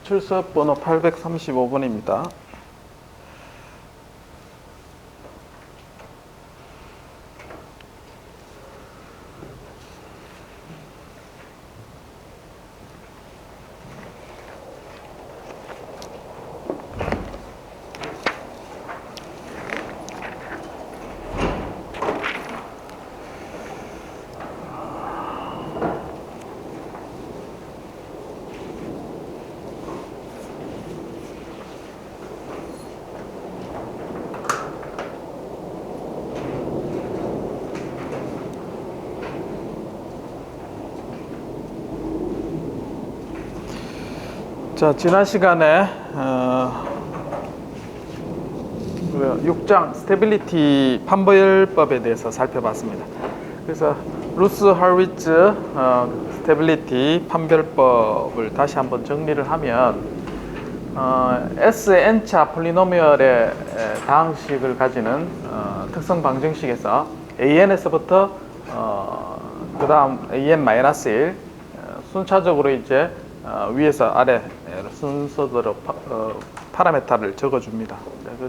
출석 번호 835번입니다. 자, 지난 시간에 6장 스테빌리티 판별법에 대해서 살펴봤습니다. 그래서 루스 헐비츠 스테빌리티 판별법을 다시 한번 정리를 하면 S의 n차 폴리노미얼의 다항식을 가지는 특성 방정식에서 AN에서부터 그 다음 AN-1 순차적으로 이제 위에서 아래 순서대로 파라메타를 적어줍니다.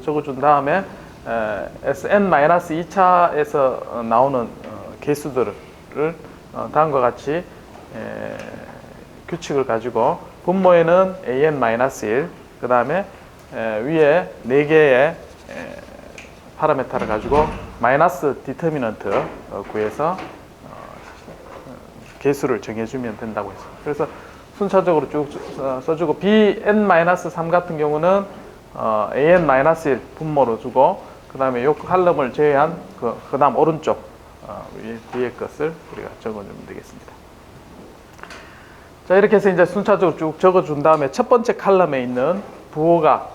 적어준 다음에 Sn-2차에서 나오는 개수들을 다음과 같이 규칙을 가지고 분모에는 AN-1, 그 다음에 위에 4개의 파라메타를 가지고 마이너스 디터미넌트 구해서 개수를 정해주면 된다고 했습니다. 그래서 순차적으로 쭉 써주고 Bn-3 같은 경우는 AN-1 분모로 주고 그 다음에 이 칼럼을 제외한 그 다음 오른쪽 뒤에 것을 우리가 적어주면 되겠습니다. 자, 이렇게 해서 이제 순차적으로 쭉 적어준 다음에 첫 번째 칼럼에 있는 부호가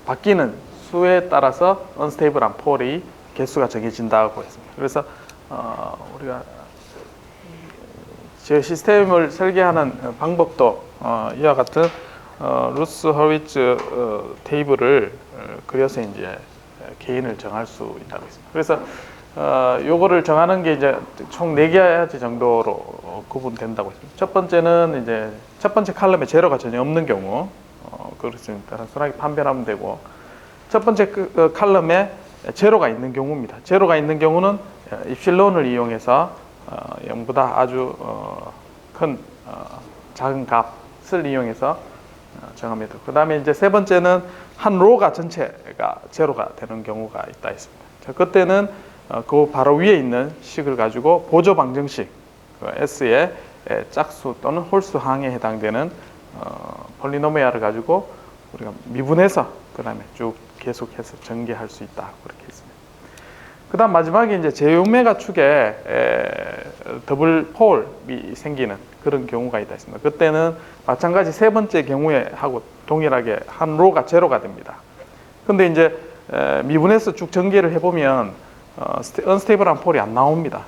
바뀌는 수에 따라서 언스테이블한 폴이 개수가 정해진다고 했습니다. 그래서 우리가 제 시스템을 설계하는 방법도 이와 같은 루스 헐비츠 테이블을 그려서 이제 개인을 정할 수 있다고 했습니다. 그래서 요거를 정하는 게 이제 총 4가지 정도로 구분된다고 했습니다. 첫 번째는 이제 첫 번째 칼럼에 제로가 전혀 없는 경우 그렇습니다. 단순하게 판별하면 되고, 첫 번째 칼럼에 제로가 있는 경우입니다. 제로가 있는 경우는 입실론을 이용해서 0보다 아주 큰 작은 값을 이용해서 정합니다. 그 다음에 이제 세 번째는 한 로가 전체가 제로가 되는 경우가 있다 했습니다. 자, 그때는 그 바로 위에 있는 식을 가지고 보조 방정식 S의 짝수 또는 홀수 항에 해당되는 폴리노미알을 가지고 우리가 미분해서 그 다음에 쭉 계속해서 전개할 수 있다, 그렇게 했습니다. 그 다음 마지막에 이제 제오메가 축에 더블 폴이 생기는 그런 경우가 있다 했습니다. 그때는 마찬가지 세 번째 경우에 하고 동일하게 한 로가 제로가 됩니다. 근데 이제 미분해서 쭉 전개를 해보면 언스테이블한 폴이 안 나옵니다.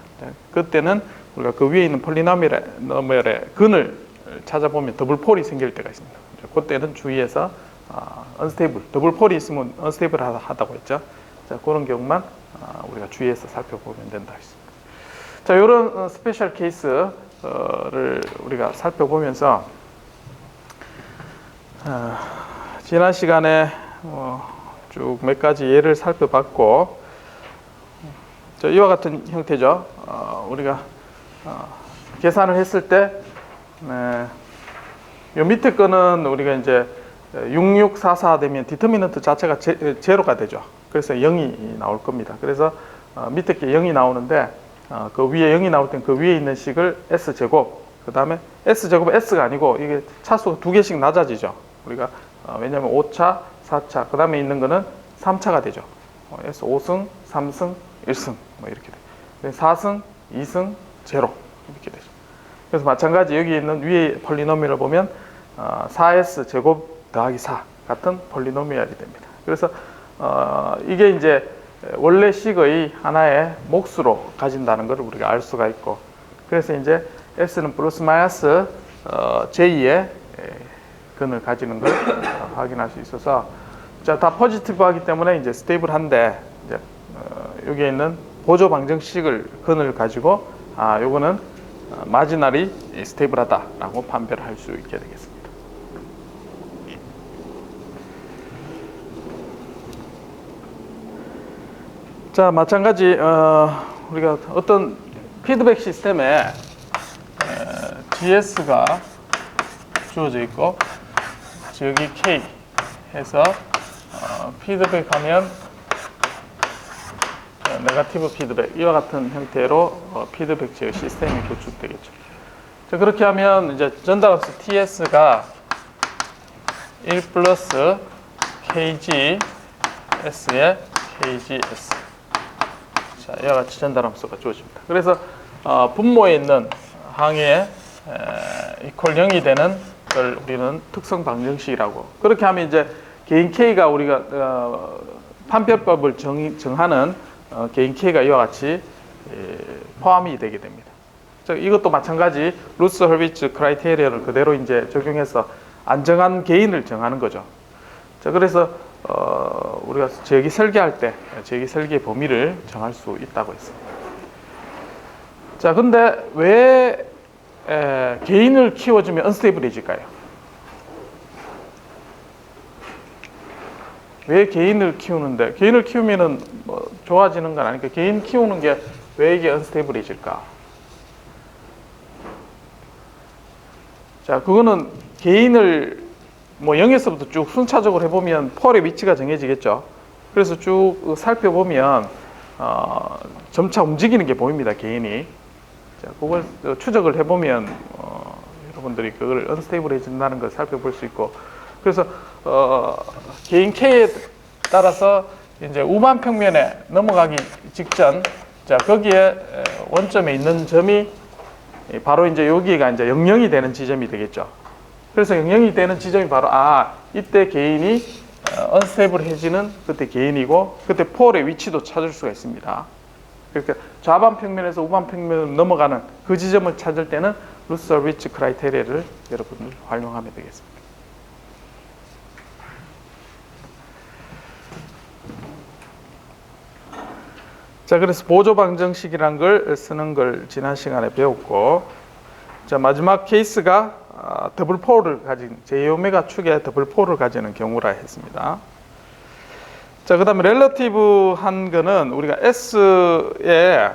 그때는 우리가 그 위에 있는 폴리노미얼의 근을 찾아보면 더블 폴이 생길 때가 있습니다. 그때는 주의해서 언스테이블, 더블 폴이 있으면 언스테이블 하다고 했죠. 자, 그런 경우만 우리가 주의해서 살펴보면 된다 했습니다. 자, 이런 스페셜 케이스를 우리가 살펴보면서 지난 시간에 쭉 몇 가지 예를 살펴봤고, 이와 같은 형태죠. 우리가 계산을 했을 때 이 밑에 거는 우리가 이제 6644 되면 디터미넌트 자체가 제로가 되죠. 그래서 0이 나올 겁니다. 그래서 밑에 게 0이 나오는데 그 위에 0이 나올 땐 그 위에 있는 식을 S제곱, 그 다음에 S제곱은 S가 아니고 이게 차수가 2개씩 낮아지죠. 우리가 왜냐하면 5차, 4차, 그 다음에 있는 거는 3차가 되죠. S 5승, 3승, 1승 뭐 이렇게 돼요. 4승, 2승, 0 이렇게 되죠. 그래서 마찬가지 여기 있는 위에 폴리노미얼을 보면 4S 제곱 더하기 4 같은 폴리노미얼이 됩니다. 그래서 이게 이제 원래 식의 하나의 몫으로 가진다는 것을 우리가 알 수가 있고, 그래서 이제 S는 플러스 마이너스 J의 근을 가지는 걸 확인할 수 있어서, 자, 다 포지티브하기 때문에 이제 스테이블한데, 이제 여기에 있는 보조 방정식을 근을 가지고 요거는 마지널이 스테이블하다라고 판별할 수 있게 되겠습니다. 자, 마찬가지 우리가 어떤 피드백 시스템에 GS가 주어져 있고 여기 K 해서 피드백하면 네거티브 피드백 이와 같은 형태로 피드백 제어 시스템이 구축되겠죠. 자, 그렇게 하면 이제 전달합수 TS가 1 플러스 KGS의 KGS. 자, 이와 같이 전달함수가 주어집니다. 그래서 분모에 있는 항에 이퀄 0이 되는 걸 우리는 특성 방정식이라고. 그렇게 하면 이제 개인 K가 우리가 판별법을 정하는 개인 K가 이와 같이 포함이 되게 됩니다. 자, 이것도 마찬가지 루스 헐비츠 크라이테리아를 그대로 이제 적용해서 안정한 개인을 정하는 거죠. 자, 그래서 우리가 제기 설계할 때 제기 설계 범위를 정할 수 있다고 했습니다. 자, 근데 왜 개인을 키워주면 언스테이블해질까요? 왜 개인을 키우는데, 개인을 키우면은 뭐 좋아지는 건 아니니까 개인 키우는 게 왜 이게 언스테이블해질까? 자, 그거는 개인을 뭐 0에서부터 쭉 순차적으로 해보면 폴의 위치가 정해지겠죠. 그래서 쭉 살펴보면 점차 움직이는 게 보입니다, 개인이. 자, 그걸 추적을 해보면 여러분들이 그걸 언스테이블해진다는 걸 살펴볼 수 있고, 그래서 개인 K에 따라서 이제 우반 평면에 넘어가기 직전, 자, 거기에 원점에 있는 점이 바로 이제 여기가 이제 00이 되는 지점이 되겠죠. 그래서 00이 되는 지점이 바로 이때 개인이 언스테이블해지는 그때 개인이고, 그때 폴의 위치도 찾을 수가 있습니다. 그러니까 좌반 평면에서 우반 평면으로 넘어가는 그 지점을 찾을 때는 루스 헐비츠 크라이테리아를 여러분들 활용하면 되겠습니다. 자, 그래서 보조 방정식이란 걸 쓰는 걸 지난 시간에 배웠고, 자, 마지막 케이스가 더블 폴을 가진 J오메가 축의 더블 폴을 가지는 경우라 했습니다. 자, 그 다음에 렐러티브한 거는 우리가 S에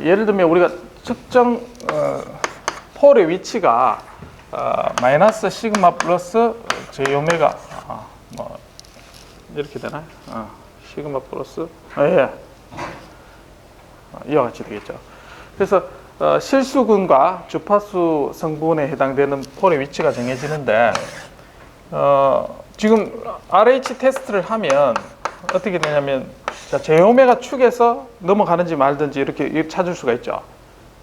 예를 들면 우리가 특정 폴의 위치가 마이너스 시그마 플러스 J오메가 뭐 이렇게 되나요? 시그마 플러스 예. 이와 같이 되겠죠. 그래서 실수근과 주파수 성분에 해당되는 폴의 위치가 정해지는데 지금 RH 테스트를 하면 어떻게 되냐면, 자, J오메가 축에서 넘어가는지 말든지 이렇게 찾을 수가 있죠.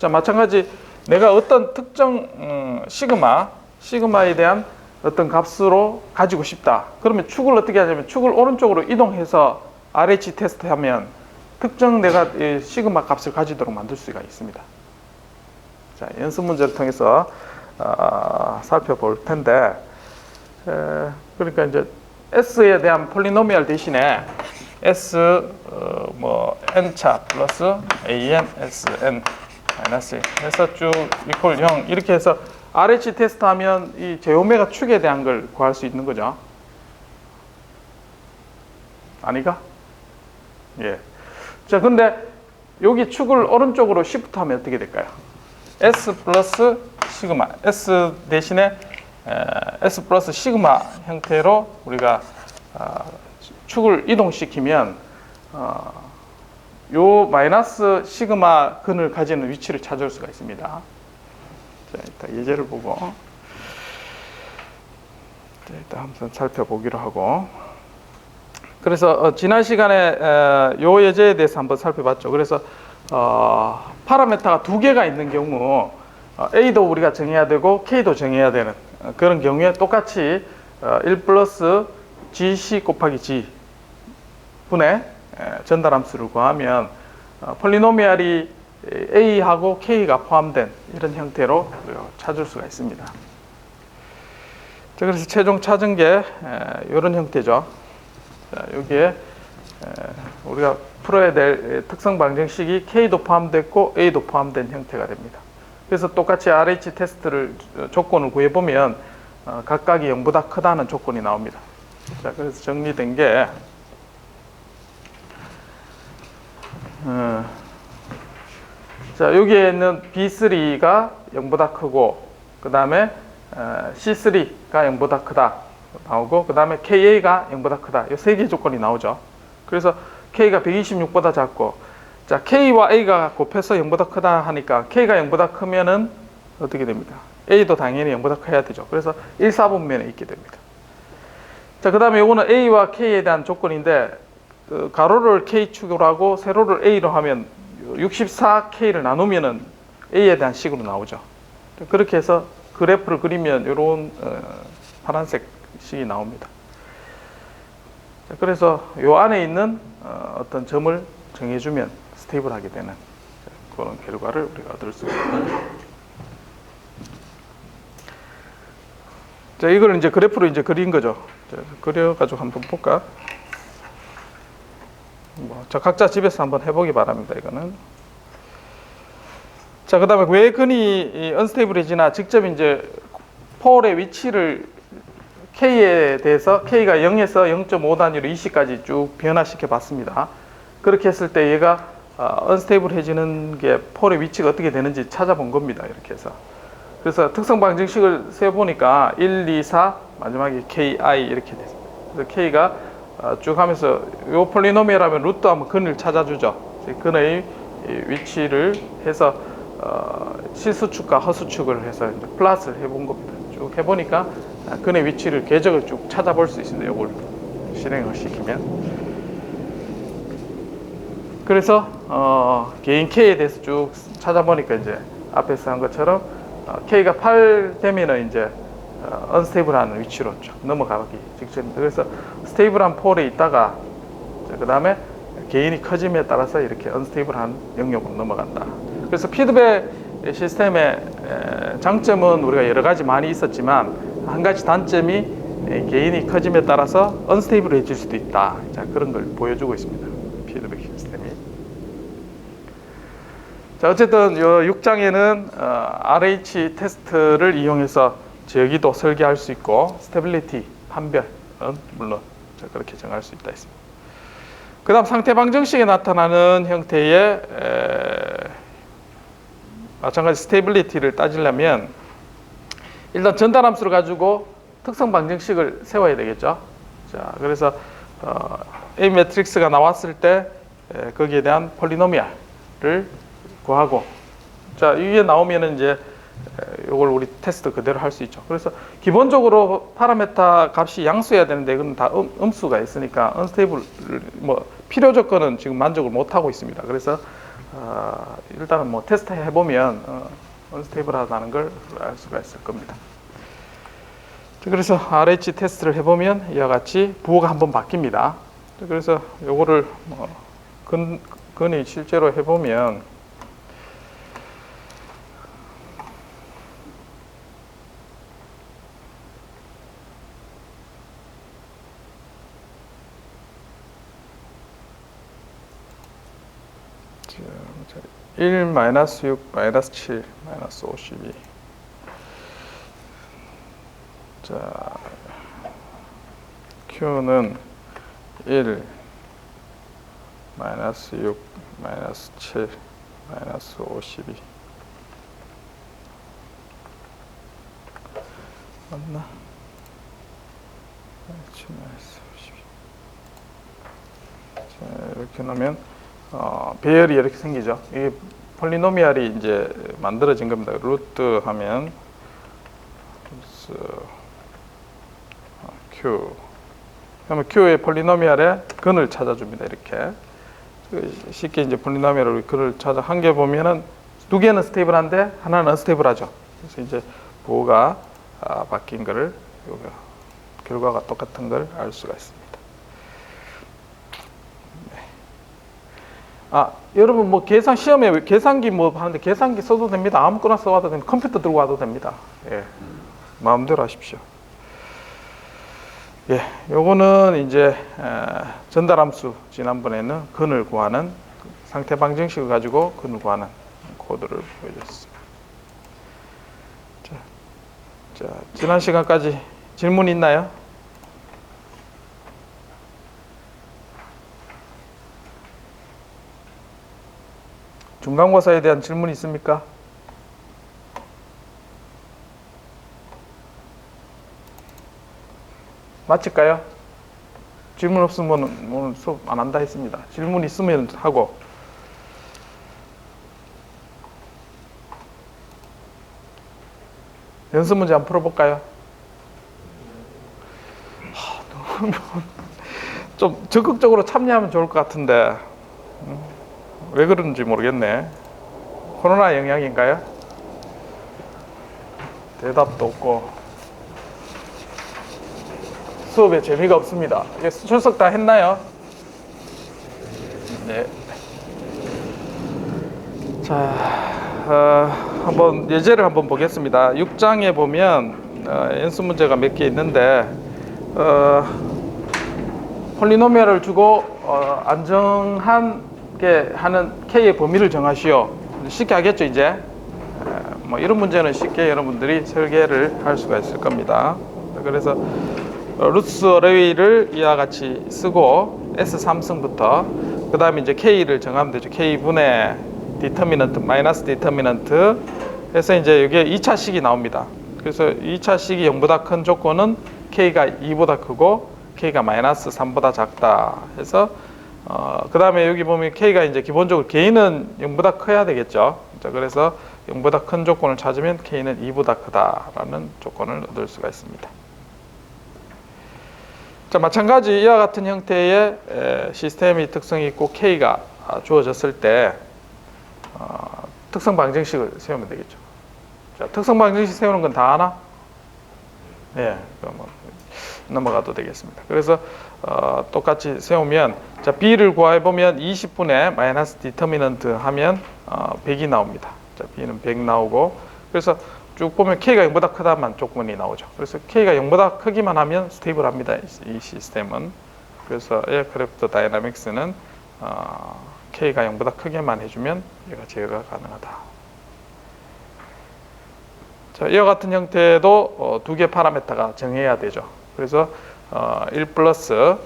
자, 마찬가지 내가 어떤 특정 시그마에 대한 어떤 값으로 가지고 싶다. 그러면 축을 어떻게 하냐면 축을 오른쪽으로 이동해서 RH 테스트 하면 특정 내가 시그마 값을 가지도록 만들 수가 있습니다. 자, 연습 문제를 통해서 살펴볼 텐데, 그러니까 이제 S에 대한 폴리노미얼 대신에 S n차 플러스 AN SN 마이너스 해서 쭉 이퀄 0 이렇게 해서 RH 테스트 하면 이 J오메가 축에 대한 걸 구할 수 있는 거죠. 아니가? 예. 자, 근데 여기 축을 오른쪽으로 시프트 하면 어떻게 될까요? S 플러스 시그마, S 대신에 S 플러스 시그마 형태로 우리가 축을 이동시키면 요 마이너스 시그마 근을 가지는 위치를 찾을 수가 있습니다. 자, 일단 예제를 보고 일단 한번 살펴보기로 하고, 그래서 지난 시간에 요 예제에 대해서 한번 살펴봤죠. 그래서 파라메타가 두 개가 있는 경우 A도 우리가 정해야 되고 K도 정해야 되는 그런 경우에 똑같이 1 플러스 GC 곱하기 G 분의 전달함수를 구하면 폴리노미알이 A하고 K가 포함된 이런 형태로 찾을 수가 있습니다. 자, 그래서 최종 찾은 게 이런 형태죠. 자, 여기에 우리가 풀어야 될 특성 방정식이 K도 포함됐고 A도 포함된 형태가 됩니다. 그래서 똑같이 RH 테스트를 조건을 구해보면 각각이 0보다 크다는 조건이 나옵니다. 자, 그래서 정리된 게 자, 여기에 있는 B3가 0보다 크고, 그 다음에 C3가 0보다 크다 나오고, 그 다음에 KA가 0보다 크다. 이 세 개 조건이 나오죠. 그래서 K가 126보다 작고, 자, K와 A가 곱해서 0보다 크다 하니까 K가 0보다 크면은 어떻게 됩니까? A도 당연히 0보다 커야 되죠. 그래서 1, 4분면에 있게 됩니다. 자, 그 다음에 이거는 A와 K에 대한 조건인데, 그 가로를 K축으로 하고 세로를 A로 하면 64K를 나누면은 A에 대한 식으로 나오죠. 그렇게 해서 그래프를 그리면 이런 파란색 식이 나옵니다. 자, 그래서 이 안에 있는 어떤 점을 정해주면 스테이블하게 되는 그런 결과를 우리가 얻을 수 있습니다. 자, 이걸 이제 그래프로 이제 그린 거죠. 자, 그려가지고 한번 볼까? 자, 각자 집에서 한번 해보기 바랍니다. 이거는. 자, 그 다음에 왜 근이 언스테이블해지나 직접 이제 폴의 위치를 K에 대해서 K가 0에서 0.5 단위로 20까지 쭉 변화시켜 봤습니다. 그렇게 했을 때 얘가 언스테이블해지는 게 폴의 위치가 어떻게 되는지 찾아본 겁니다. 이렇게 해서. 그래서 특성 방정식을 세보니까 1, 2, 4, 마지막에 KI 이렇게 됐습니다. 그래서 K가 쭉 하면서 요 폴리노미얼하면 루트 하면 근을 찾아주죠. 근의 위치를 해서 실수축과 허수축을 해서 이제 플러스를 해본 겁니다. 쭉 해보니까 근의 위치를 궤적을 쭉 찾아볼 수 있습니다. 이걸 실행을 시키면. 그래서 개인 K에 대해서 쭉 찾아보니까 이제 앞에서 한 것처럼 K가 8 되면은 이제 언스테이블한 위치로 쭉 넘어가기 직전입니다. 그래서 스테이블한 폴에 있다가 그 다음에 개인이 커짐에 따라서 이렇게 언스테이블한 영역으로 넘어간다. 그래서 피드백 시스템의 장점은 우리가 여러 가지 많이 있었지만 한 가지 단점이 개인이 커짐에 따라서 언스테이블해질 수도 있다. 자, 그런 걸 보여주고 있습니다. 피드백 시스템이. 자, 어쨌든 이 6장에는 RH 테스트를 이용해서 저기도 설계할 수 있고 스테빌리티 판별은 물론 그렇게 정할 수 있다 했습니다. 그 다음 상태 방정식에 나타나는 형태의 마찬가지 스테빌리티를 따지려면 일단 전달함수를 가지고 특성 방정식을 세워야 되겠죠. 자, 그래서 A 매트릭스가 나왔을 때 거기에 대한 폴리노미알을 구하고, 자, 이게 나오면은 이제 이걸 우리 테스트 그대로 할 수 있죠. 그래서 기본적으로 파라메타 값이 양수여야 되는데 이건 다 음수가 있으니까 언스테이블 뭐 필요 조건은 지금 만족을 못 하고 있습니다. 그래서 일단은 뭐 테스트 해보면 언스테이블하다는 걸 알 수가 있을 겁니다. 그래서 RH 테스트를 해보면 이와 같이 부호가 한번 바뀝니다. 그래서 요거를 근이 실제로 해보면 자, 1, 마이너스 6, 마이너스 7, 마이너스 52. 자, Q는 1, 마이너스 6, 마이너스 7, 마이너스 52. 맞나? 마이너스 52. 자, 이렇게 놓으면 배열이 이렇게 생기죠. 이게 폴리노미알이 이제 만들어진 겁니다. 루트 하면 Q. 그러면 Q의 폴리노미알의 근을 찾아줍니다. 이렇게 쉽게 이제 폴리노미알을 근을 찾아 한 개 보면은 두 개는 스테이블한데 하나는 언스테이블하죠. 그래서 이제 부호가 바뀐 거를 결과가 똑같은 걸 알 수가 있습니다. 여러분 뭐 계산 시험에 계산기 뭐 하는데 계산기 써도 됩니다. 아무거나 써와도 됩니다. 컴퓨터 들고 와도 됩니다. 예, 마음대로 하십시오. 예, 요거는 이제 전달함수 지난번에는 근을 구하는 상태 방정식을 가지고 근을 구하는 코드를 보여줬습니다. 자, 지난 시간까지 질문 있나요? 중간고사에 대한 질문 있습니까? 마칠까요? 질문 없으면 오늘 수업 안 한다 했습니다. 질문 있으면 하고. 연습 문제 한번 풀어볼까요? 좀 적극적으로 참여하면 좋을 것 같은데 왜 그런지 모르겠네. 코로나 영향인가요? 대답도 없고 수업에 재미가 없습니다. 이게 출석 다 했나요? 네. 자, 한번 예제를 한번 보겠습니다. 6장에 보면 연습 문제가 몇 개 있는데 폴리노미얼을 주고 안정하게 하는 K의 범위를 정하시오. 쉽게 하겠죠 이제. 뭐 이런 문제는 쉽게 여러분들이 설계를 할 수가 있을 겁니다. 그래서 루츠 어레이를 이와 같이 쓰고 S3승부터 그 다음에 이제 K를 정하면 되죠. K분의 디터미넌트 마이너스 디터미넌트 해서 이제 이게 2차식이 나옵니다. 그래서 2차식이 0보다 큰 조건은 K가 2보다 크고 K가 마이너스 3보다 작다 해서 그 다음에 여기 보면 K가 이제 기본적으로 K는 0보다 커야 되겠죠. 자, 그래서 0보다 큰 조건을 찾으면 K는 2보다 크다라는 조건을 얻을 수가 있습니다. 자, 마찬가지 이와 같은 형태의 시스템이 특성이 있고 K가 주어졌을 때 특성 방정식을 세우면 되겠죠. 자, 특성 방정식 세우는 건 다 아나? 네, 그럼 넘어가도 되겠습니다. 그래서 똑같이 세우면 자, B를 구해 보면 20분의 마이너스 디터미넌트 하면 100이 나옵니다. 자, B는 100 나오고 그래서 쭉 보면 K가 0보다 크다만 조건이 나오죠. 그래서 K가 0보다 크기만 하면 스테이블합니다. 이 시스템은. 그래서 에어크래프트 다이나믹스는 K가 0보다 크게만 해주면 얘가 제어가 가능하다. 자, 이와 같은 형태도 두 개 파라미터가 정해야 되죠. 그래서 1 플러스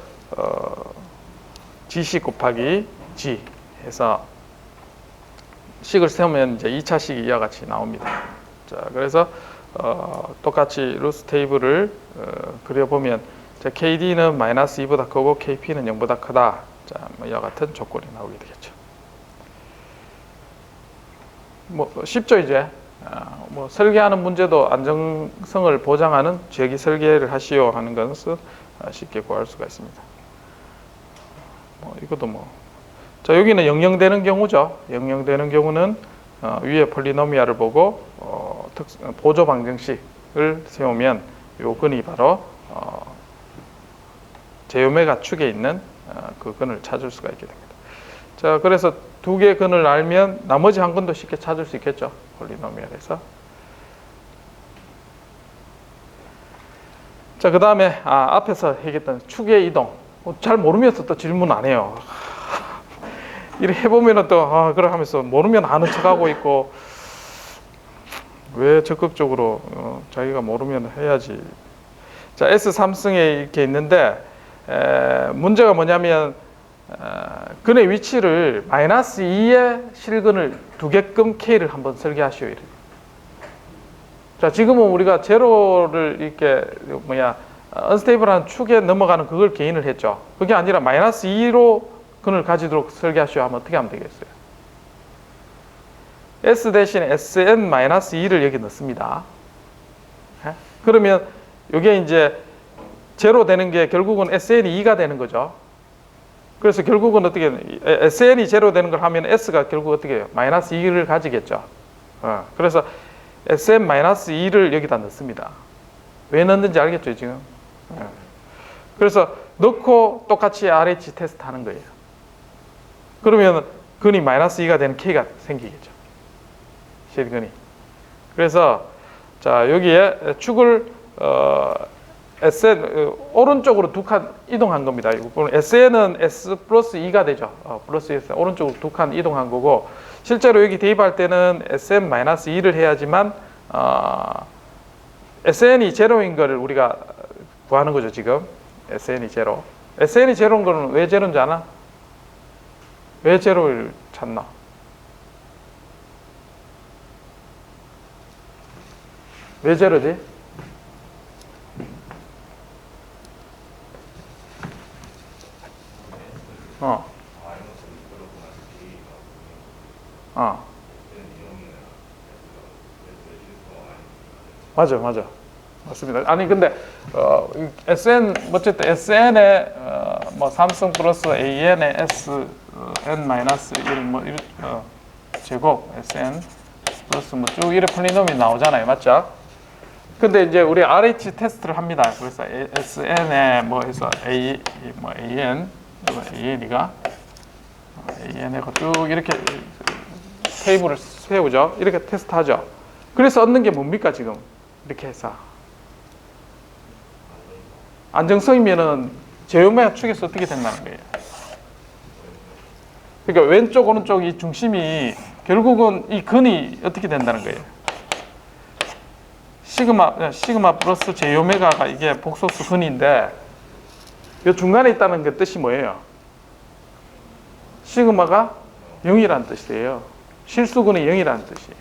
GC 곱하기 G 해서 식을 세우면 이제 2차식이 이와 같이 나옵니다. 자, 그래서 똑같이 루스 테이블을 그려보면 자, KD는 마이너스 2보다 크고 KP는 0보다 크다. 자, 뭐 이와 같은 조건이 나오게 되겠죠. 뭐 쉽죠 이제. 뭐 설계하는 문제도 안정성을 보장하는 지역이 설계를 하시오 하는 것을 쉽게 구할 수가 있습니다. 뭐 이것도 뭐. 자, 여기는 영영되는 경우죠. 영영되는 경우는 위에 폴리노미알을 보고 보조 방정식을 세우면 요 근이 바로 제요메가 축에 있는 그 근을 찾을 수가 있게 됩니다. 자, 그래서 두 개 근을 알면 나머지 한 근도 쉽게 찾을 수 있겠죠. 폴리노미알에서. 자, 그 다음에 앞에서 얘기했던 축의 이동. 잘 모르면서 또 질문 안 해요. 이렇게 해보면은 또 그래 하면서 모르면 아는 척하고 있고 왜 적극적으로 자기가 모르면 해야지. 자, S3승에 이렇게 있는데 문제가 뭐냐면 근의 위치를 마이너스 2의 실근을 두 개끔 K를 한번 설계하시오. 이렇게. 자, 지금은 우리가 제로를 이렇게 언스테이블한 축에 넘어가는 그걸 개인을 했죠. 그게 아니라 마이너스 2로 근을 가지도록 설계하시오 하면 어떻게 하면 되겠어요? S 대신에 SN-2를 여기 넣습니다. 그러면 이게 이제 제로 되는 게 결국은 SN이 2가 되는 거죠. 그래서 결국은 어떻게 SN이 제로 되는 걸 하면 S가 결국 어떻게 해요? 마이너스 2를 가지겠죠. 그래서 SN-2를 여기다 넣습니다. 왜 넣는지 알겠죠 지금? 그래서 넣고 똑같이 RH 테스트 하는 거예요. 그러면 근이 마이너스 2가 되는 K가 생기겠죠. 실근이. 그래서 자, 여기에 축을 SN 오른쪽으로 두 칸 이동한 겁니다. SN은 S 플러스 2가 되죠. 플러스 2 오른쪽으로 두 칸 이동한 거고 실제로 여기 대입할 때는 SN 마이너스 2를 해야지만 SN이 제로인 거를 우리가 구하는 거죠 지금. SN이 제로. SN이 제로인 거는 왜 제로인지 아나? 왜 제로를 찾나? 왜 제로지? 어. 맞아. 맞습니다. 아니 근데 SN 어쨌든 SN에 뭐 삼성 플러스 AN의 SN 마이너스 1 뭐 제곱 SN 플러스 뭐 쭉 이렇게 폴리노미 나오잖아요, 맞죠? 근데 이제 우리 RH 테스트를 합니다. 그래서 SN에 뭐 해서 AN이가 쭉 이렇게 테이블을 세우죠. 이렇게 테스트하죠. 그래서 얻는 게 뭡니까 지금? 이렇게 해서 안정성이면은 제요메아 축에서 어떻게 된다는 거예요. 그러니까 왼쪽 오른쪽 이 중심이 결국은 이 근이 어떻게 된다는 거예요. 시그마 플러스 제요메가가 이게 복소수 근인데 이 중간에 있다는 게 뜻이 뭐예요? 시그마가 0이라는 뜻이에요. 실수근이 0이라는 뜻이에요.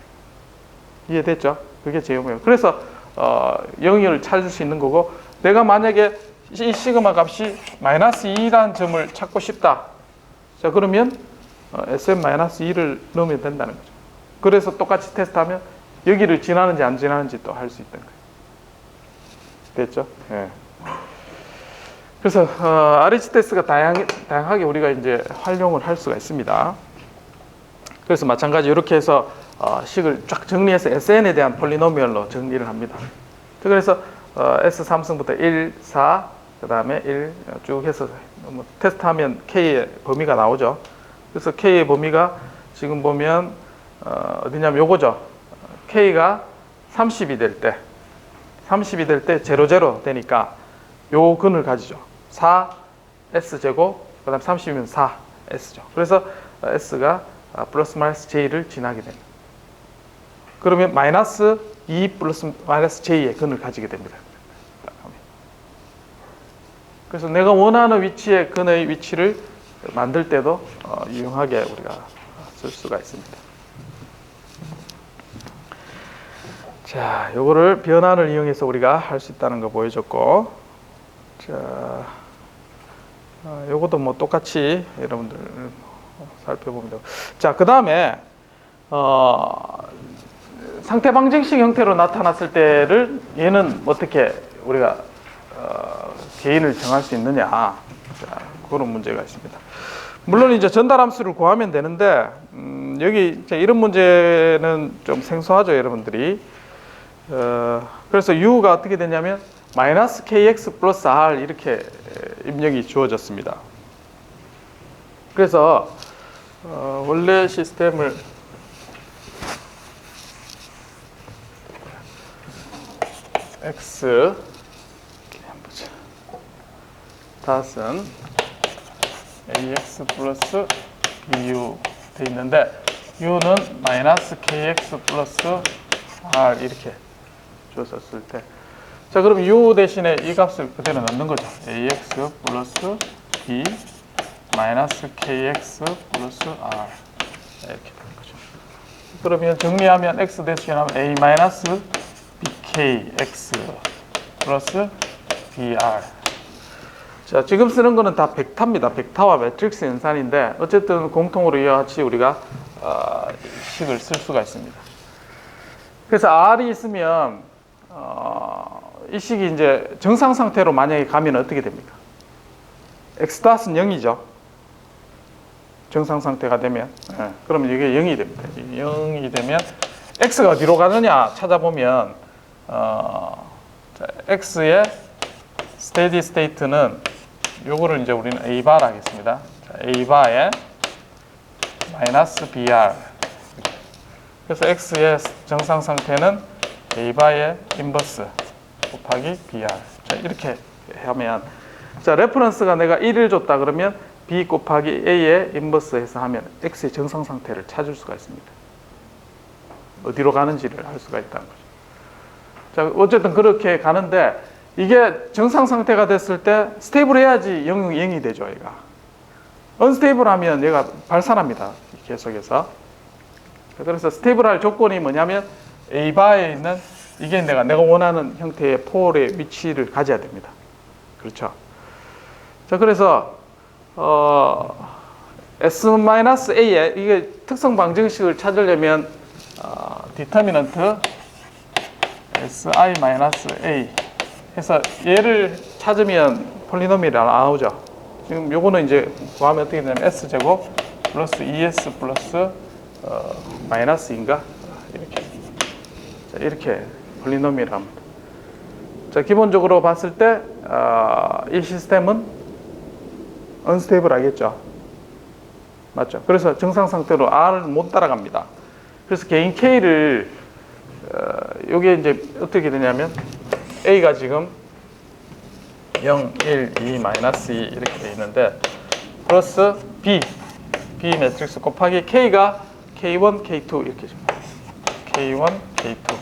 이해됐죠? 그게 제요메가. 그래서 0을 찾을 수 있는 거고, 내가 만약에 이 시그마 값이 마이너스 2라는 점을 찾고 싶다. 자, 그러면 SM-2를 넣으면 된다는 거죠. 그래서 똑같이 테스트하면 여기를 지나는지 안 지나는지 또 할 수 있다는 거예요. 됐죠? 예. 그래서 RH 테스트가 다양하게 우리가 이제 활용을 할 수가 있습니다. 그래서 마찬가지 이렇게 해서 식을 쫙 정리해서 SN에 대한 폴리노미얼로 정리를 합니다. 그래서 S 삼성부터 1, 4, 그 다음에 1 쭉 해서 뭐 테스트하면 K의 범위가 나오죠. 그래서 K의 범위가 지금 보면 어디냐면 요거죠. K가 30이 될 때, 00 되니까 요 근을 가지죠. 4 S제곱, 그 다음 30이면 4 S죠. 그래서 S가 플러스 마이너스 J를 지나게 됩니다. 그러면 마이너스 2 플러스 마이너스 J의 근을 가지게 됩니다. 그래서 내가 원하는 위치의 근의 위치를 만들 때도 유용하게 우리가 쓸 수가 있습니다. 자, 요거를 변환을 이용해서 우리가 할 수 있다는 거 보여줬고, 자, 요것도 뭐 똑같이 여러분들 살펴보면 되고, 자, 그 다음에 상태 방정식 형태로 나타났을 때를 얘는 어떻게 우리가 개인을 정할 수 있느냐, 자, 그런 문제가 있습니다. 물론 이제 전달 함수를 구하면 되는데 여기 이런 문제는 좀 생소하죠, 여러분들이. 그래서 u가 어떻게 되냐면 마이너스 kx 플러스 r 이렇게 입력이 주어졌습니다. 그래서 원래 시스템을 x 닷은 ax 플러스 bu 돼 있는데 u는 마이너스 kx 플러스 r 이렇게 줬었을 때, 자, 그럼 u 대신에 이 값을 그대로 넣는 거죠. ax 플러스 b 마이너스 kx 플러스 r 이렇게 되는 거죠. 그러면 정리하면 x 대신에 하면 a 마이너스 bkx 플러스 br. 자, 지금 쓰는 거는 다 벡터입니다. 벡터와 매트릭스 연산인데 어쨌든 공통으로 이와 같이 우리가 식을 쓸 수가 있습니다. 그래서 R이 있으면 이 식이 이제 정상 상태로 만약에 가면 어떻게 됩니까? X.은 0이죠. 정상 상태가 되면. 그러면 이게 0이 됩니다. 0이 되면 X가 어디로 가느냐 찾아보면 X의 스테디 스테이트는 요거를 이제 우리는 A바를 하겠습니다. A바에 마이너스 BR. 그래서 X의 정상 상태는 A바의 인버스 곱하기 BR. 자, 이렇게 하면, 자, 레퍼런스가 내가 1을 줬다 그러면 B 곱하기 A의 인버스 해서 하면 X의 정상 상태를 찾을 수가 있습니다. 어디로 가는지를 알 수가 있다는 거죠. 자, 어쨌든 그렇게 가는데 이게 정상 상태가 됐을 때 스테이블해야지 0이 되죠, 얘가. 언스테이블하면 얘가 발산합니다, 계속해서. 그래서 스테이블할 조건이 뭐냐면 A바에 있는 이게 내가 원하는 형태의 폴의 위치를 가져야 됩니다. 그렇죠? 자, 그래서 S-A에 이게 특성 방정식을 찾으려면 디터미넌트 Si-A 해서 얘를 찾으면 폴리노미얼이 나오죠. 지금 요거는 이제 구하면 어떻게 되냐면 S제곱 플러스 2S 플러스 마이너스 2인가? 이렇게 폴리노미얼 합니다. 자, 기본적으로 봤을 때 이 시스템은 언스테이블 하겠죠. 맞죠? 그래서 정상 상태로 R을 못 따라갑니다. 그래서 개인 K를 요게 이제 어떻게 되냐면 A가 지금 0, 1, 2, 마이너스 2 이렇게 되어 있는데 플러스 B 매트릭스 곱하기 K가 K1, K2 이렇게 줍니다. K1, K2.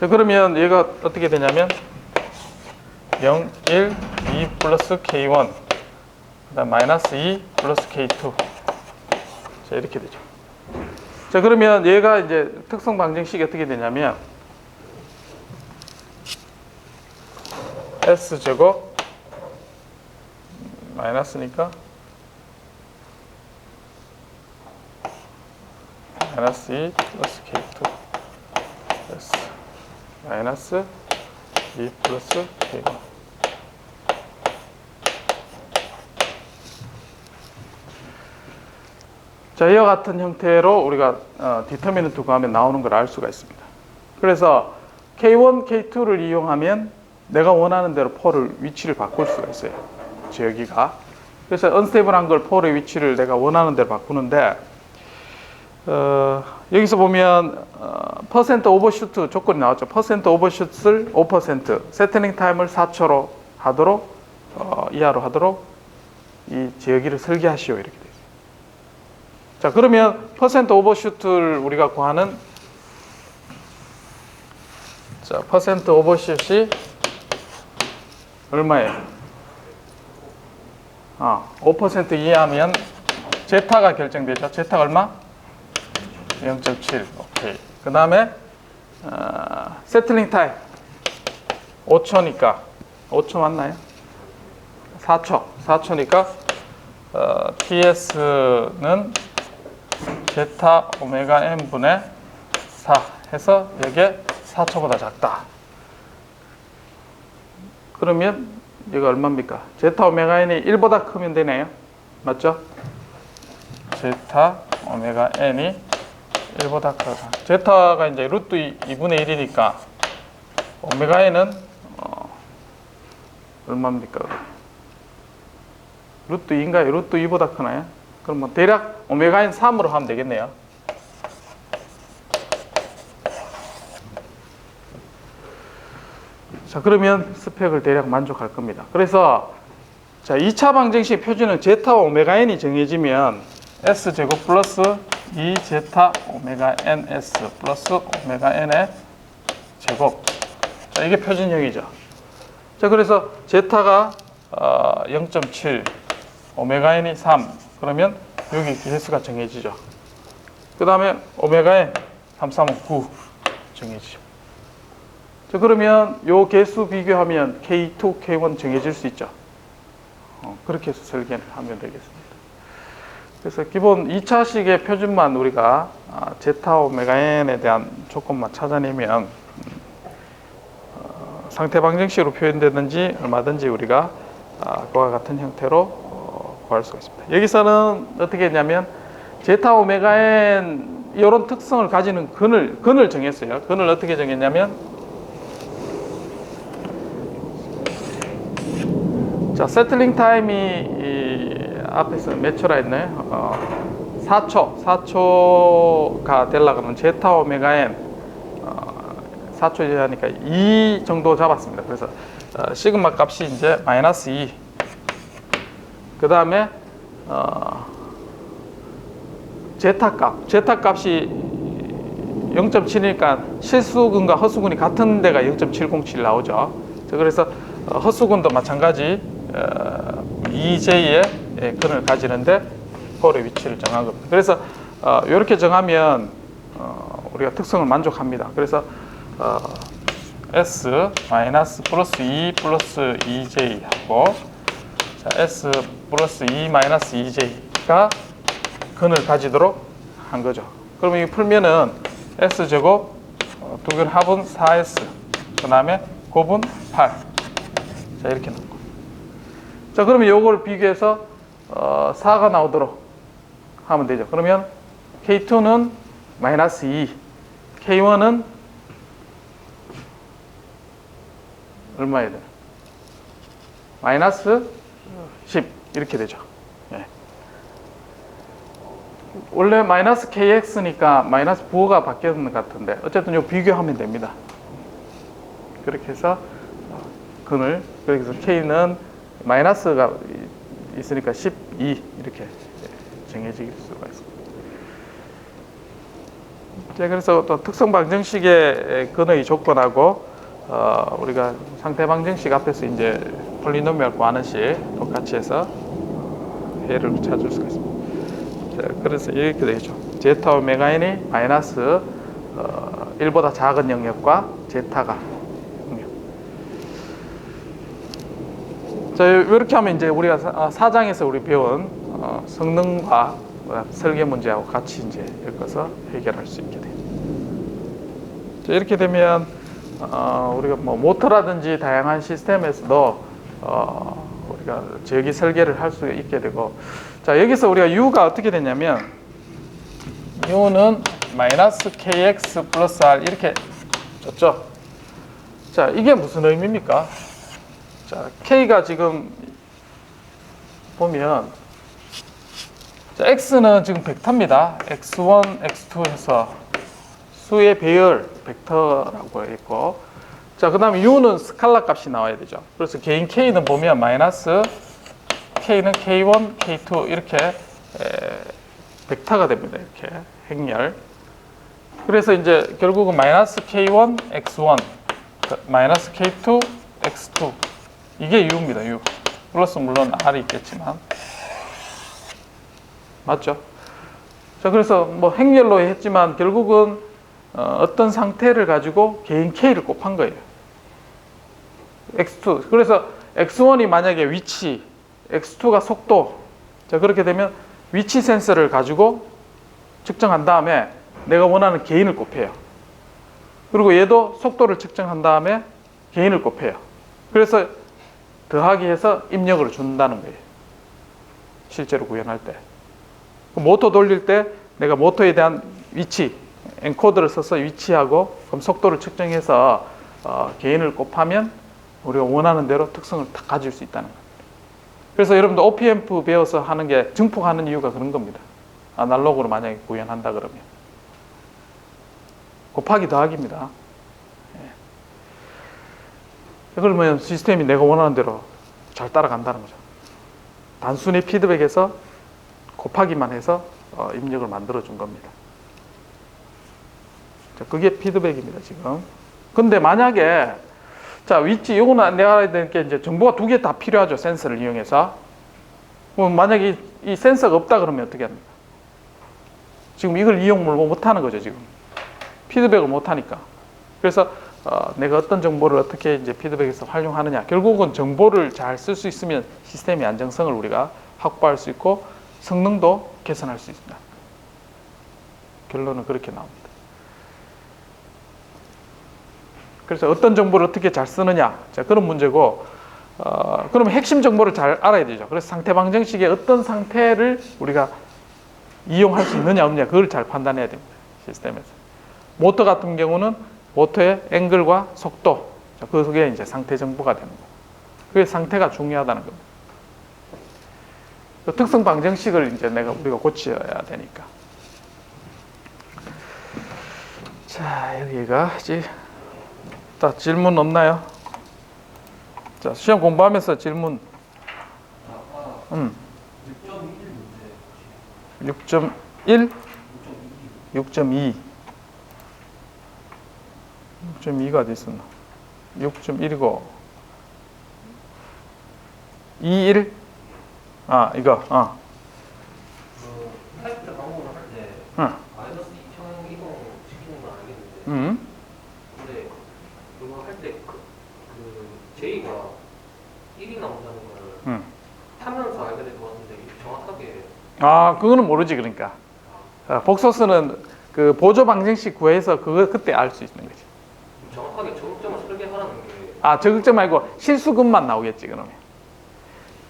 자, 그러면 얘가 어떻게 되냐면 0, 1, 2 플러스 K1 그다음 마이너스 2 플러스 K2. 자, 이렇게 되죠. 자, 그러면 얘가 이제 특성 방정식이 어떻게 되냐면 S제곱 마이너스니까 마이너스 2 플러스 K2 S 마이너스 2 플러스 K1. 자, 이와 같은 형태로 우리가 디터미넌트 구하면 나오는 걸 알 수가 있습니다. 그래서 K1, K2를 이용하면 내가 원하는 대로 폴을 위치를 바꿀 수가 있어요. 여기가. 그래서 언스테이블한 걸 폴의 위치를 내가 원하는 대로 바꾸는데 여기서 보면 퍼센트 오버슈트 조건이 나왔죠. 퍼센트 오버슈트를 5%, 세트링 타임을 4초로 하도록 이하로 하도록 이 지역기를 설계하시오 이렇게. 자, 그러면 퍼센트 오버슈트를 우리가 구하는 자, 퍼센트 오버슛이 얼마예요? 5% 이하면 제타가 결정되죠. 제타가 얼마? 0.7. 오케이. 그 다음에 세틀링 타임 5초니까 5초 맞나요? 4초니까 TS는 제타 오메가 n 분의 4 해서 이게 4초보다 작다. 그러면 이거 얼마입니까? 제타 오메가 n이 1보다 크면 되네요. 맞죠? 제타 오메가 n이 1보다 크다. 제타가 이제 루트 2분의 1이니까 오메가 n은 얼마입니까? 루트 2인가요? 루트 2보다 크나요? 그럼 뭐 대략 오메가 n 3으로 하면 되겠네요. 자, 그러면 스펙을 대략 만족할 겁니다. 그래서 자, 2차 방정식 표준은 제타와 오메가 n이 정해지면 S제곱 플러스 2제타 오메가 ns 플러스 오메가 n의 제곱. 자, 이게 표준형이죠. 자, 그래서 제타가 0.7, 오메가 n이 3. 그러면 여기 개수가 정해지죠. 그 다음에 오메가 n 3, 3은 9 정해지죠. 자, 그러면 요 개수 비교하면 K2, K1 정해질 수 있죠. 그렇게 해서 설계를 하면 되겠습니다. 그래서 기본 2차식의 표준만 우리가 제타 오메가 n에 대한 조건만 찾아내면 상태 방정식으로 표현되든지 얼마든지 우리가 그와 같은 형태로 구할 수가 있습니다. 여기서는 어떻게 했냐면 제타 오메가 n 이런 특성을 가지는 근을 정했어요. 근을 어떻게 정했냐면 자, 세틀링 타임이 이 앞에서 몇 초라 했나요? 4초가 되려고 하면 제타 오메가 n 4초 이하니까 2 정도 잡았습니다. 그래서 시그마 값이 이제 마이너스 2. 그 다음에 제타 값이 0.7이니까 실수근과 허수근이 같은 데가 0.707 나오죠. 그래서 허수근도 마찬가지 EJ의 근을 가지는데 폴의 위치를 정한 겁니다. 그래서 이렇게 정하면 우리가 특성을 만족합니다. 그래서 S 마이너스 플러스 2 플러스 2j 하고 자, S 플러스 2 마이너스 2j가 근을 가지도록 한 거죠. 그러면 이거 풀면은 S 제곱 두 개를 합은 4S 그 다음에 곱은 8 자 이렇게 나오고 자 그러면 요걸 비교해서 4가 나오도록 하면 되죠. 그러면 K2는 마이너스 2 K1은 얼마야 돼요? 마이너스 10 이렇게 되죠. 예. 원래 마이너스 KX니까 마이너스 부호가 바뀌었는 것 같은데 어쨌든 요 비교하면 됩니다. 그렇게 해서 근을 그래서 K는 마이너스가 있으니까 12 이렇게 정해질 수가 있습니다. 자, 그래서 또 특성 방정식의 근의 조건하고 우리가 상태 방정식 앞에서 이제 폴리노미얼 구하는 식 똑같이 해서 해를 찾을 수가 있습니다. 자, 그래서 이렇게 되죠. 제타 오메가 n이 마이너스 1보다 작은 영역과 제타가 영역. 자, 이렇게 하면 이제 우리가 4장에서 우리 배운 성능과 설계 문제하고 같이 이제 엮어서 해결할 수 있게 돼요. 자, 이렇게 되면 우리가 뭐 모터라든지 다양한 시스템에서도 우리가 저기 설계를 할 수 있게 되고 자 여기서 우리가 U가 어떻게 되냐면 U는 마이너스 KX 플러스 R 이렇게 줬죠. 자 이게 무슨 의미입니까? 자 K가 지금 보면 자, X는 지금 벡터입니다. X1, X2 해서 수의 배열 벡터라고 했고 자, 그 다음에 U는 스칼라 값이 나와야 되죠. 그래서 개인 K는 보면 마이너스 K는 K1, K2 이렇게 벡터가 됩니다. 이렇게 행렬. 그래서 이제 결국은 마이너스 K1, X1 마이너스 K2, X2 이게 U입니다. U. 플러스 물론 R이 있겠지만 맞죠? 자, 그래서 뭐 행렬로 했지만 결국은 어떤 상태를 가지고 개인 K를 곱한 거예요. X2. 그래서 X1이 만약에 위치, X2가 속도. 자, 그렇게 되면 위치 센서를 가지고 측정한 다음에 내가 원하는 개인을 곱해요. 그리고 얘도 속도를 측정한 다음에 개인을 곱해요. 그래서 더하기 해서 입력을 준다는 거예요. 실제로 구현할 때. 모터 돌릴 때 내가 모터에 대한 위치, 엔코더를 써서 위치하고 그럼 속도를 측정해서 개인을 곱하면 우리가 원하는 대로 특성을 다 가질 수 있다는 겁니다. 그래서 여러분들 OPMP 배워서 하는 게 증폭하는 이유가 그런 겁니다. 아날로그로 만약에 구현한다 그러면 곱하기 더하기입니다. 예. 그러면 시스템이 내가 원하는 대로 잘 따라간다는 거죠. 단순히 피드백에서 곱하기만 해서 입력을 만들어 준 겁니다. 자, 그게 피드백입니다, 지금. 근데 만약에, 자, 위치, 요거는 내가 알아야 되는 게 이제 정보가 두 개 다 필요하죠, 센서를 이용해서. 그럼 만약에 이 센서가 없다 그러면 어떻게 합니까? 지금 이걸 이용을 못 하는 거죠, 지금. 피드백을 못 하니까. 그래서, 내가 어떤 정보를 어떻게 이제 피드백에서 활용하느냐. 결국은 정보를 잘 쓸 수 있으면 시스템의 안정성을 우리가 확보할 수 있고 성능도 개선할 수 있습니다. 결론은 그렇게 나옵니다. 그래서 어떤 정보를 어떻게 잘 쓰느냐, 자, 그런 문제고, 그러면 핵심 정보를 잘 알아야 되죠. 그래서 상태 방정식의 어떤 상태를 우리가 이용할 수 있느냐 없느냐 그걸 잘 판단해야 됩니다. 시스템에서. 모터 같은 경우는 모터의 앵글과 속도, 자, 그게 이제 상태 정보가 되는 거고, 그게 상태가 중요하다는 겁니다. 그 특성 방정식을 이제 우리가 고쳐야 되니까. 자, 여기가 이제 질문 없나요? 자, 시험 공부하면서 질문. 6.1? 6.2. 6.2가 어디 있었나? 6.1이고 2.1? 아, 이거. 타입 방법을 할 때 마이너스 2,000 이동 시키는 거 근데 그거 할 때 그 J가 1이 나온다는 걸 하면서 알게 된 것 같은데 정확하게 그거는 모르지. 그러니까 복소스는 그 보조 방정식 구해서 그때 알 수 있는 거지. 정확하게 저극점을 설계하라는 게 저극점 말고 실수근만 나오겠지. 그러면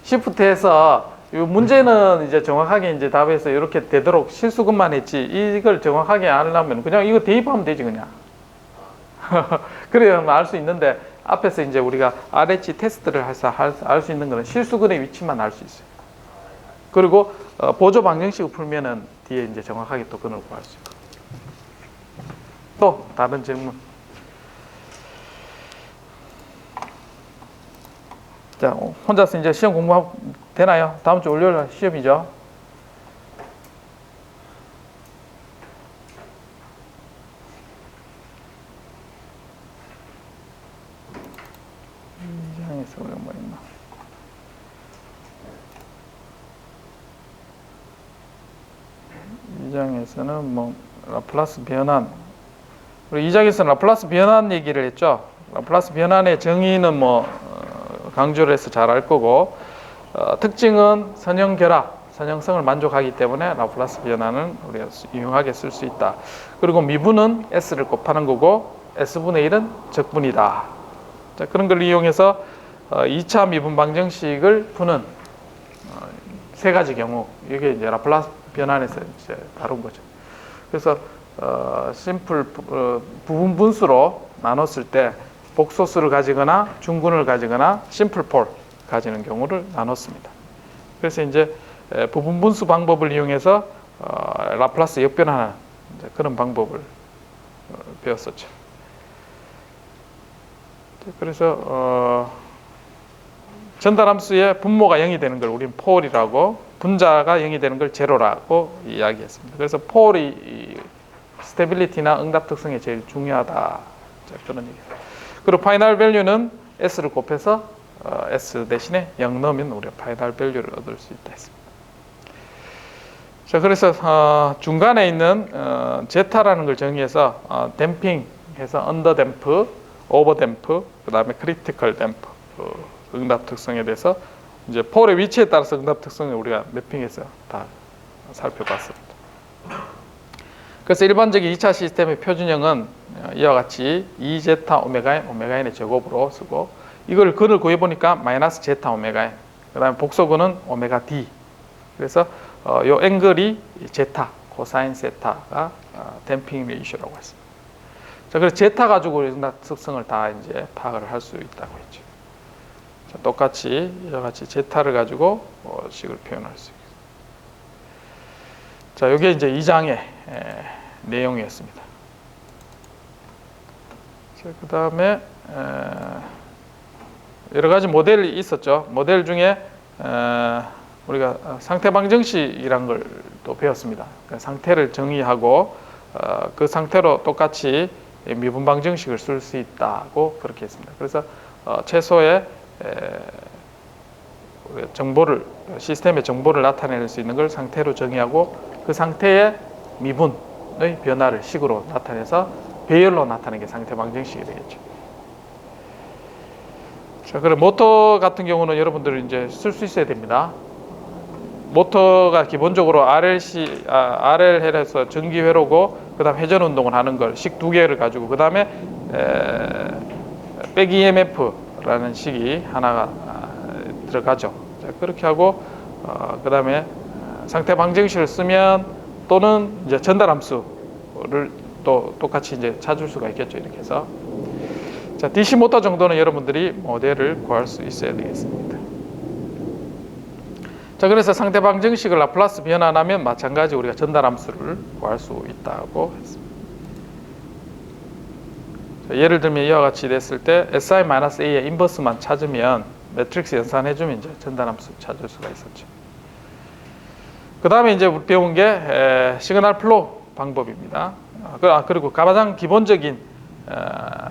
시프트해서 이 문제는 이제 정확하게 이제 답에서 이렇게 되도록 실수근만 했지, 이걸 정확하게 알려면 그냥 이거 대입하면 되지 그냥. 그래야 알 수 있는데, 앞에서 이제 우리가 RH 테스트를 해서 알 수 있는 거는 실수근의 위치만 알 수 있어요. 그리고 보조 방정식을 풀면은 뒤에 이제 정확하게 또 근을 구할 수 있고. 또 다른 질문. 자, 혼자서 이제 시험 공부하면 되나요? 다음 주 월요일 시험이죠. 이 장에서 우리가 뭐 있나? 이 장에서는 뭐 라플라스 변환. 우리 이 장에서는 라플라스 변환 얘기를 했죠. 라플라스 변환의 정의는 뭐 강조를 해서 잘 알 거고, 특징은 선형 결합, 선형성을 만족하기 때문에 라플라스 변환은 우리가 유용하게 쓸 수 있다. 그리고 미분은 S를 곱하는 거고 S분의 1은 적분이다. 자, 그런 걸 이용해서 2차 미분 방정식을 푸는 세 가지 경우, 이게 이제 라플라스 변환에서 이제 다룬 거죠. 그래서 심플 부분 분수로 나눴을 때 복소수를 가지거나 중근을 가지거나 심플 폴 가지는 경우를 나눴습니다. 그래서 이제 부분 분수 방법을 이용해서 라플라스 역변하는 그런 방법을 배웠었죠. 그래서 전달함수의 분모가 0이 되는 걸 우리는 폴이라고, 분자가 0이 되는 걸 제로라고 이야기했습니다. 그래서 폴이 스테빌리티나 응답 특성에 제일 중요하다. 자, 그런 얘기입니다. 그리고 파이널 밸류는 S를 곱해서 S 대신에 0 넣으면 우리가 파이널 밸류를 얻을 수 있다 했습니다. 자, 그래서 중간에 있는 제타라는 걸 정의해서 댐핑해서 언더 댐프, 오버 댐프, 그 다음에 크리티컬 댐프, 응답 특성에 대해서 이제 폴의 위치에 따라서 응답 특성을 우리가 매핑해서 다 살펴봤습니다. 그래서 일반적인 2차 시스템의 표준형은 이와 같이 2제타 오메가 n의 제곱으로 쓰고, 이걸 근을 구해보니까 마이너스 제타 오메가 n, 그 다음에 복소근은 오메가 d. 그래서 요 앵글이 제타, 코사인 세타가 댐핑 레이쇼라고 했습니다. 자, 그래서 제타 가지고 응답 특성을 다 이제 파악을 할 수 있다고 했죠. 자, 똑같이 이와 같이 제타를 가지고 식을 표현할 수 있습니다. 자, 이게 이제 2장의 내용이었습니다. 자, 그 다음에 여러 가지 모델이 있었죠. 모델 중에 우리가 상태 방정식이란 걸 또 배웠습니다. 그러니까 상태를 정의하고 그 상태로 똑같이 미분 방정식을 쓸 수 있다고 그렇게 했습니다. 그래서 최소의 정보를, 시스템의 정보를 나타낼 수 있는 걸 상태로 정의하고, 그 상태의 미분의 변화를 식으로 나타내서 배열로 나타내는 게 상태 방정식이 되겠죠. 자, 그럼 모터 같은 경우는 여러분들이 이제 쓸 수 있어야 됩니다. 모터가 기본적으로 RL해서 전기 회로고, 그 다음 회전 운동을 하는 걸 식 두 개를 가지고, 그 다음에 백 EMF라는 식이 하나가 들어가죠. 자, 그렇게 하고 그 다음에 상태 방정식을 쓰면, 또는 이제 전달 함수를 또 똑같이 이제 찾을 수가 있겠죠. 이렇게 해서. 자, DC 모터 정도는 여러분들이 모델을 구할 수 있어야 되겠습니다. 자, 그래서 상태 방정식을 라플라스 변환하면 마찬가지 우리가 전달 함수를 구할 수 있다고 했습니다. 자, 예를 들면 이와 같이 됐을 때 SI-A의 인버스만 찾으면, 매트릭스 연산해주면 이제 전달 함수 찾을 수가 있었죠. 그 다음에 이제 배운 게 시그널 플로우 방법입니다. 그리고 가장 기본적인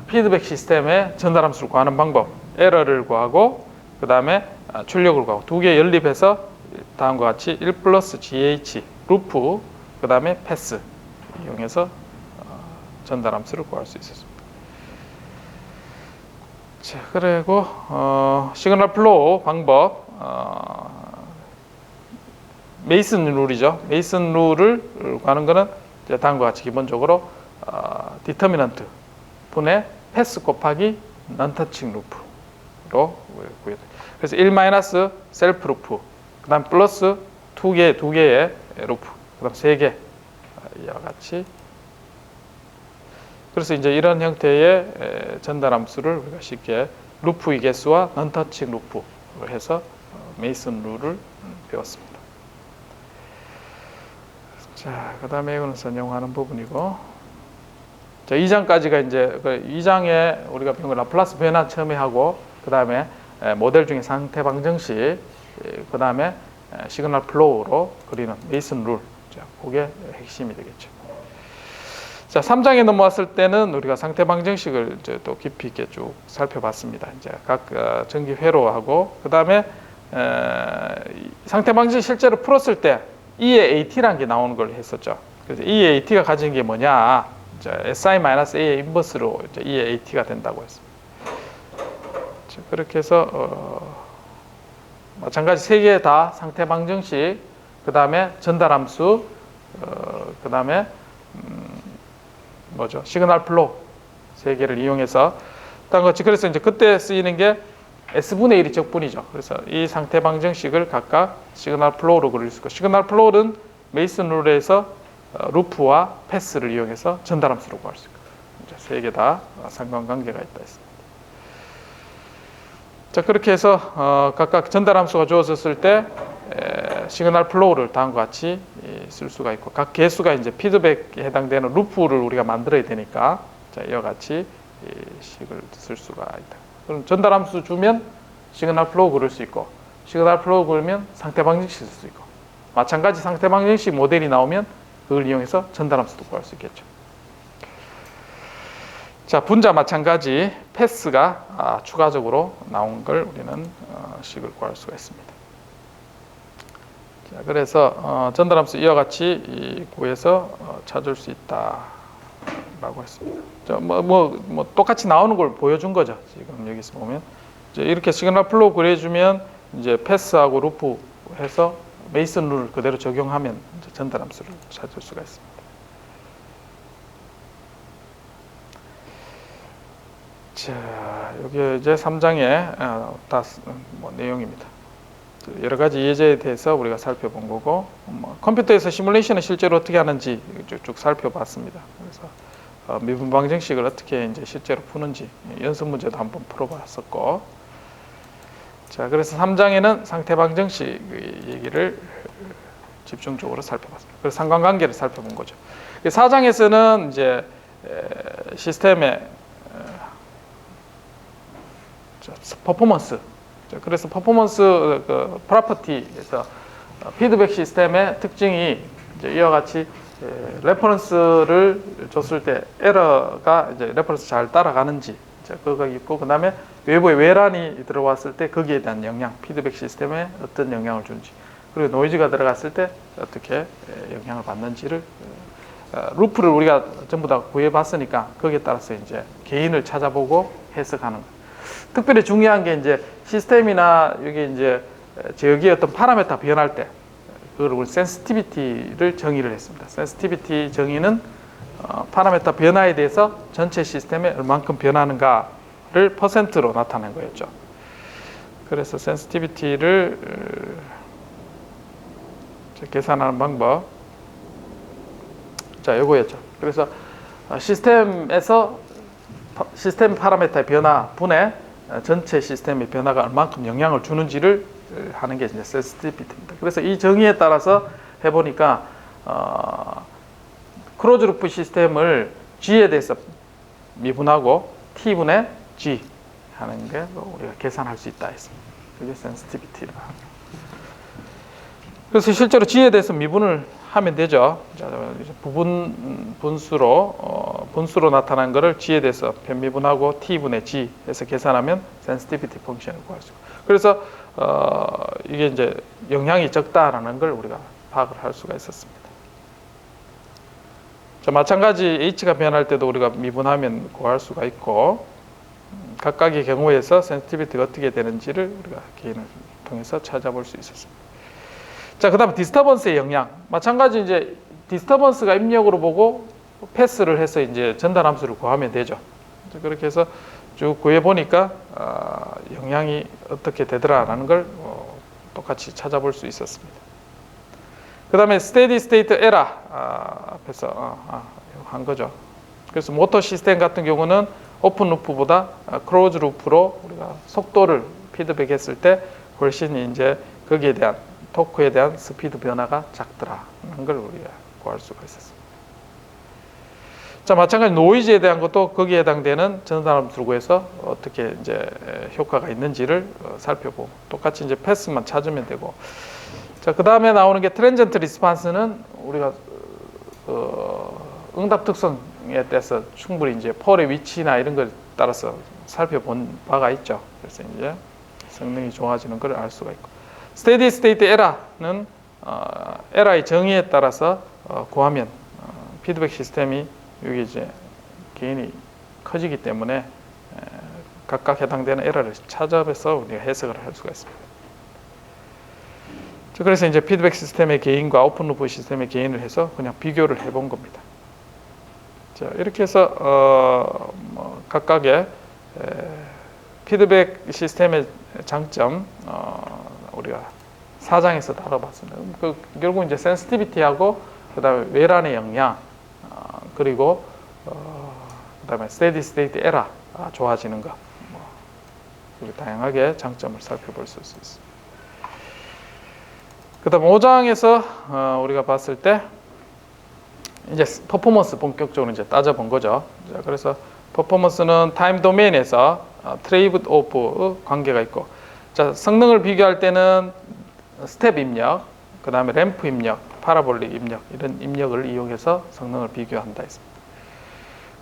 피드백 시스템의 전달 함수를 구하는 방법, 에러를 구하고 그 다음에 출력을 구하고, 두 개 연립해서 다음과 같이 1 플러스 GH 루프, 그 다음에 패스 이용해서 전달 함수를 구할 수 있었습니다. 자, 그리고 시그널 플로우 방법, 메이슨 룰이죠. 메이슨 룰을 구하는 것은 이제 다음과 같이 기본적으로 디터미넌트 분의 패스 곱하기 non-touching 루프로 구해요. 그래서 1 마이너스 셀프 루프, 그다음 플러스 두 개의 루프, 그다음 3개 이와 같이. 그래서 이제 이런 형태의 전달 함수를 우리가 쉽게 루프의 개수와 non-touching 루프로 해서 메이슨 룰을 배웠습니다. 자, 그다음에 이거는 선용하는 부분이고, 자, 2장까지가 이제 2장에 우리가 배운 거 라플라스 변화 처음에 하고, 그다음에 모델 중에 상태 방정식, 그다음에 시그널 플로우로 그리는 메이슨 룰. 자, 그게 핵심이 되겠죠. 자, 3장에 넘어왔을 때는 우리가 상태 방정식을 이제 또 깊이 있게 쭉 살펴봤습니다. 이제 각 전기 회로하고, 그다음에 상태 방정식 실제로 풀었을 때 E의 AT라는 게 나오는 걸 했었죠. 그래서 E의 AT가 가진 게 뭐냐? 이제 SI-A의 인버스로 이제 E의 AT가 된다고 했습니다. 자, 그렇게 해서 마찬가지 3개 다 상태 방정식, 그 다음에 전달 함수, 그 다음에 뭐죠? 시그널 플로우 3개를 이용해서 그래서 이제 그때 쓰이는 게 S분의 1이 적분이죠. 그래서 이 상태 방정식을 각각 시그널 플로우로 그릴 수 있고, 시그널 플로우는 메이슨 룰에서 루프와 패스를 이용해서 전달 함수로 구할 수 있고, 3개 다 상관관계가 있다 했습니다. 자, 그렇게 해서 각각 전달 함수가 주어졌을 때 시그널 플로우를 다음과 같이 쓸 수가 있고, 각 개수가 이제 피드백에 해당되는 루프를 우리가 만들어야 되니까, 자, 이와 같이 식을 쓸 수가 있다. 그럼 전달 함수 주면 시그널 플로우 그릴 수 있고, 시그널 플로우 그리면 상태 방정식 쓸 수 있고, 마찬가지 상태 방정식 모델이 나오면 그걸 이용해서 전달 함수도 구할 수 있겠죠. 자, 분자 마찬가지 패스가 추가적으로 나온 걸 우리는 식을 구할 수가 있습니다. 자, 그래서 전달 함수 이와 같이 구해서 찾을 수 있다라고 했습니다. 자, 뭐 똑같이 나오는 걸 보여준 거죠. 지금 여기서 보면 이제 이렇게 시그널 플로우 그려주면 이제 패스하고 루프 해서 메이슨 룰을 그대로 적용하면 이제 전달 함수를 찾을 수가 있습니다. 자, 여기 이제 3장의 다 내용입니다. 여러 가지 예제에 대해서 우리가 살펴본 거고, 컴퓨터에서 시뮬레이션을 실제로 어떻게 하는지 쭉 살펴봤습니다. 그래서 미분 방정식을 어떻게 이제 실제로 푸는지 연습 문제도 한번 풀어봤었고, 자, 그래서 3장에는 상태 방정식 얘기를 집중적으로 살펴봤습니다. 그래서 상관관계를 살펴본 거죠. 4장에서는 이제 시스템의 퍼포먼스, 그래서 퍼포먼스 프로퍼티에서 피드백 시스템의 특징이 이제 이와 같이 레퍼런스를 줬을 때 에러가 이제 레퍼런스 잘 따라가는지, 그거가 있고, 그 다음에 외부에 외란이 들어왔을 때 거기에 대한 영향, 피드백 시스템에 어떤 영향을 주는지, 그리고 노이즈가 들어갔을 때 어떻게 영향을 받는지를 루프를 우리가 전부 다 구해봤으니까 거기에 따라서 이제 개인을 찾아보고 해석하는 거. 특별히 중요한 게 이제 시스템이나 여기 이제 여기에 어떤 파라미터 변할 때 그걸 우리 센시티비티를 정의를 했습니다. 센시티비티 정의는 파라미터 변화에 대해서 전체 시스템에 얼만큼 변하는가를 퍼센트로 나타낸 거였죠. 그래서 센시티비티를 계산하는 방법, 자, 요거였죠. 그래서 시스템에서 시스템 파라미터의 변화 분의 전체 시스템의 변화가 얼만큼 영향을 주는지를 하는 게 이제 센시티비티입니다. 그래서 이 정의에 따라서 해보니까 클로즈 루프 시스템을 G에 대해서 미분하고 T분의 G 하는 게 우리가 계산할 수 있다 했습니다. 그게 센시티비티라. 그래서 실제로 G에 대해서 미분을 하면 되죠. 분수로 나타난 것을 G에 대해서 변미분하고 T분의 G 해서 계산하면 센시티비티 펑션을 구할 수 있고, 그래서 이게 이제 영향이 적다라는 걸 우리가 파악을 할 수가 있었습니다. 자, 마찬가지 h가 변할 때도 우리가 미분하면 구할 수가 있고 각각의 경우에서 센시티비티가 어떻게 되는지를 우리가 개인을 통해서 찾아볼 수 있었습니다. 자, 그다음 디스터번스의 영향. 마찬가지 이제 디스터번스가 입력으로 보고 패스를 해서 이제 전달 함수를 구하면 되죠. 그렇게 해서 쭉 구해 보니까 영향이 어떻게 되더라라는 걸 똑같이 찾아볼 수 있었습니다. 그다음에 스테디 스테이트 에러 앞에서 한 거죠. 그래서 모터 시스템 같은 경우는 오픈 루프보다 클로즈 루프로 우리가 속도를 피드백했을 때 훨씬 이제 거기에 대한 토크에 대한 스피드 변화가 작더라는 걸 우리가 구할 수가 있었습니다. 자, 마찬가지 노이즈에 대한 것도 거기에 해당되는 전달 함수를 구해서 어떻게 이제 효과가 있는지를 살펴보고 똑같이 이제 패스만 찾으면 되고. 자, 그 다음에 나오는 게 트랜전트 리스판스는 우리가 응답 특성에 대해서 충분히 이제 폴의 위치나 이런 걸 따라서 살펴본 바가 있죠. 그래서 이제 성능이 좋아지는 걸 알 수가 있고. 스테디 스테이트 에러는 에러의 정의에 따라서 구하면 피드백 시스템이 여기 이제 개인이 커지기 때문에 각각 해당되는 에러를 찾아서 우리가 해석을 할 수가 있습니다. 그래서 이제 피드백 시스템의 개인과 오픈루프 시스템의 개인을 해서 그냥 비교를 해본 겁니다. 자, 이렇게 해서 각각의 피드백 시스템의 장점 우리가 4장에서 다뤄봤습니다. 결국 이제 센시티비티하고 그다음에 외란의 영향 그리고 그다음에 스테디 스테이트 에러 좋아지는 거 다양하게 장점을 살펴볼 수 있습니다. 그다음 5장에서 우리가 봤을 때 이제 퍼포먼스 본격적으로 이제 따져본 거죠. 자, 그래서 퍼포먼스는 타임 도메인에서 트레이드 오프 관계가 있고, 자, 성능을 비교할 때는 스텝 입력, 그 다음에 램프 입력, 파라볼릭 입력 이런 입력을 이용해서 성능을 비교한다 했습니다.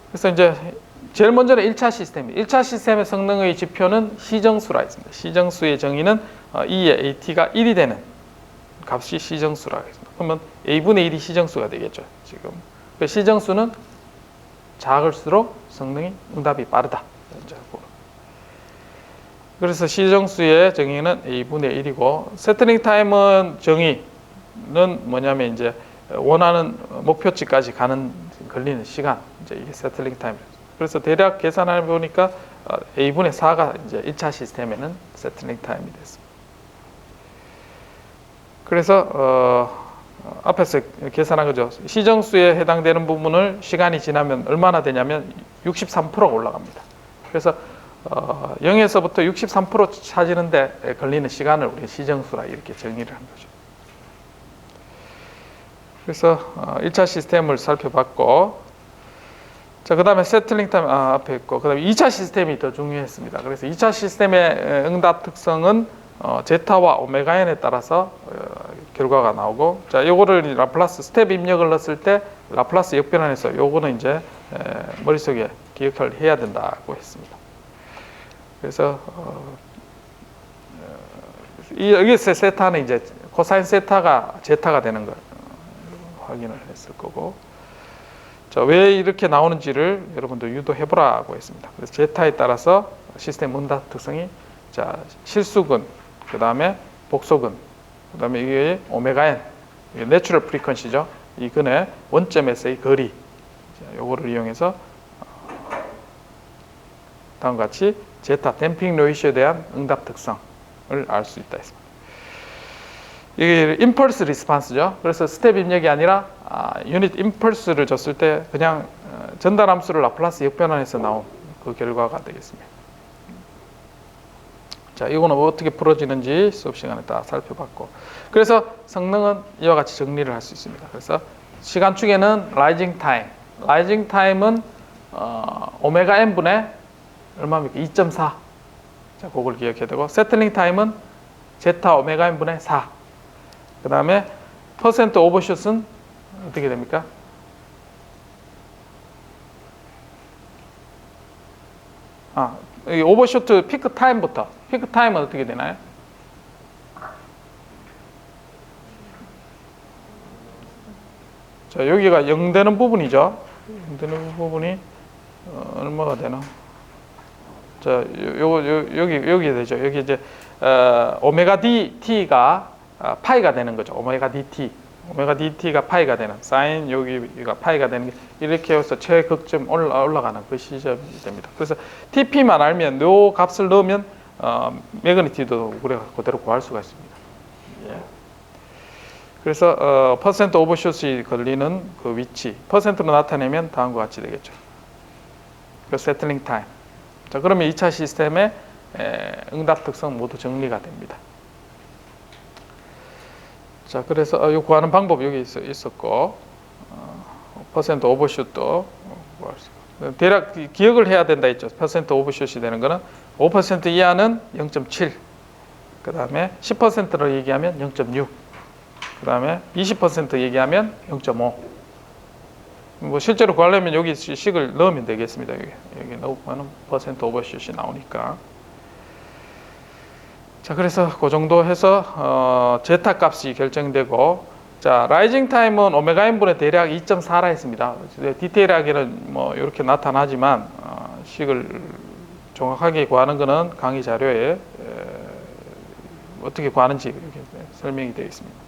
그래서 이제 제일 먼저는 1차 시스템. 1차 시스템의 성능의 지표는 시정수라 있습니다. 시정수의 정의는 E의 AT가 1이 되는 값이 시정수라고 했습니다. 그러면 A분의 1이 시정수가 되겠죠. 지금 그 시정수는 작을수록 성능이 응답이 빠르다. 그래서 시정수의 정의는 A분의 1이고 세트링 타임은 정의는 뭐냐면 이제 원하는 목표치까지 가는 걸리는 시간, 이제 이게 세트링 타임입니다. 그래서 대략 계산해 보니까 A분의 4가 이제 1차 시스템에는 세트링 타임이 됐습니다. 그래서 앞에서 계산한 거죠. 시정수에 해당되는 부분을 시간이 지나면 얼마나 되냐면 63%가 올라갑니다. 그래서 0에서부터 63% 찾이는데 걸리는 시간을 우리가 시정수라 이렇게 정의를 한 거죠. 그래서 1차 시스템을 살펴봤고, 자, 그 다음에 세틀링 타임 앞에 있고, 그 다음에 2차 시스템이 더 중요했습니다. 그래서 2차 시스템의 응답 특성은 제타와 오메가 n에 따라서 결과가 나오고, 자, 요거를 라플라스 스텝 입력을 넣었을 때 라플라스 역변환해서 요거는 이제 머릿속에 기억을 해야 된다고 했습니다. 그래서 여기서 세타는 이제 코사인 세타가 제타가 되는 걸 확인을 했을 거고, 자, 왜 이렇게 나오는지를 여러분도 유도해보라고 했습니다. 그래서 제타에 따라서 시스템 응답 특성이, 자, 실수근, 그 다음에 복소근, 그 다음에 이게 오메가 n, 이게 내추럴 프리퀀시죠. 이 근의 원점에서의 거리, 자, 요거를 이용해서 다음과 같이 제타 댐핑 레이시오에 대한 응답 특성을 알 수 있다 했습니다. 이게 임펄스 리스판스죠. 그래서 스텝 입력이 아니라 유닛 임펄스를 줬을 때 그냥 전달 함수를 라플라스 역변환해서 나온 그 결과가 되겠습니다. 자, 이거는 어떻게 풀어지는지 수업 시간에 다 살펴봤고, 그래서 성능은 이와 같이 정리를 할 수 있습니다. 그래서 시간축에는 라이징 타임, 라이징 타임은 오메가 n분의 얼마입니까? 2.4. 자, 그걸 기억해야 되고, 세틀링 타임은 제타 오메가 n분의 4. 그 다음에 퍼센트 오버슛은 어떻게 됩니까? 이 오버슛 피크 타임부터. 피크 타임은 어떻게 되나요? 자, 여기가 0 되는 부분이죠. 0 되는 부분이 얼마가 되나? 자, 여기 되죠. 여기 이제 오메가 dt가 파이가 되는 거죠. 오메가 dt가 파이가 되는 사인 여기가 파이가 되는 게 이렇게 해서 최극점 올라가는 그 시점이 됩니다. 그래서 TP만 알면 요 값을 넣으면 매그니티도 우리가 그대로 구할 수가 있습니다. 예. 그래서 퍼센트 오버슛이 걸리는 그 위치 퍼센트로 나타내면 다음과 같이 되겠죠. 그 세틀링 타임. 자, 그러면 2차 시스템의 응답 특성 모두 정리가 됩니다. 자, 그래서 이 구하는 방법 여기 있었고 퍼센트 오버슛도 구할 수 있고 대략 기억을 해야 된다 했죠. 퍼센트 오버슛이 되는 거는 5% 이하는 0.7, 그 다음에 10%로 얘기하면 0.6, 그 다음에 20% 얘기하면 0.5. 뭐 실제로 구하려면 여기 식을 넣으면 되겠습니다. 여기 넣으면 퍼센트 오버슛이 나오니까. 자, 그래서 그 정도 해서 제타 값이 결정되고, 자, 라이징 타임은 오메가 n분의 대략 2.4라 했습니다. 디테일하게는 뭐 이렇게 나타나지만 식을 정확하게 구하는 것은 강의 자료에 어떻게 구하는지 이렇게 설명이 되어 있습니다.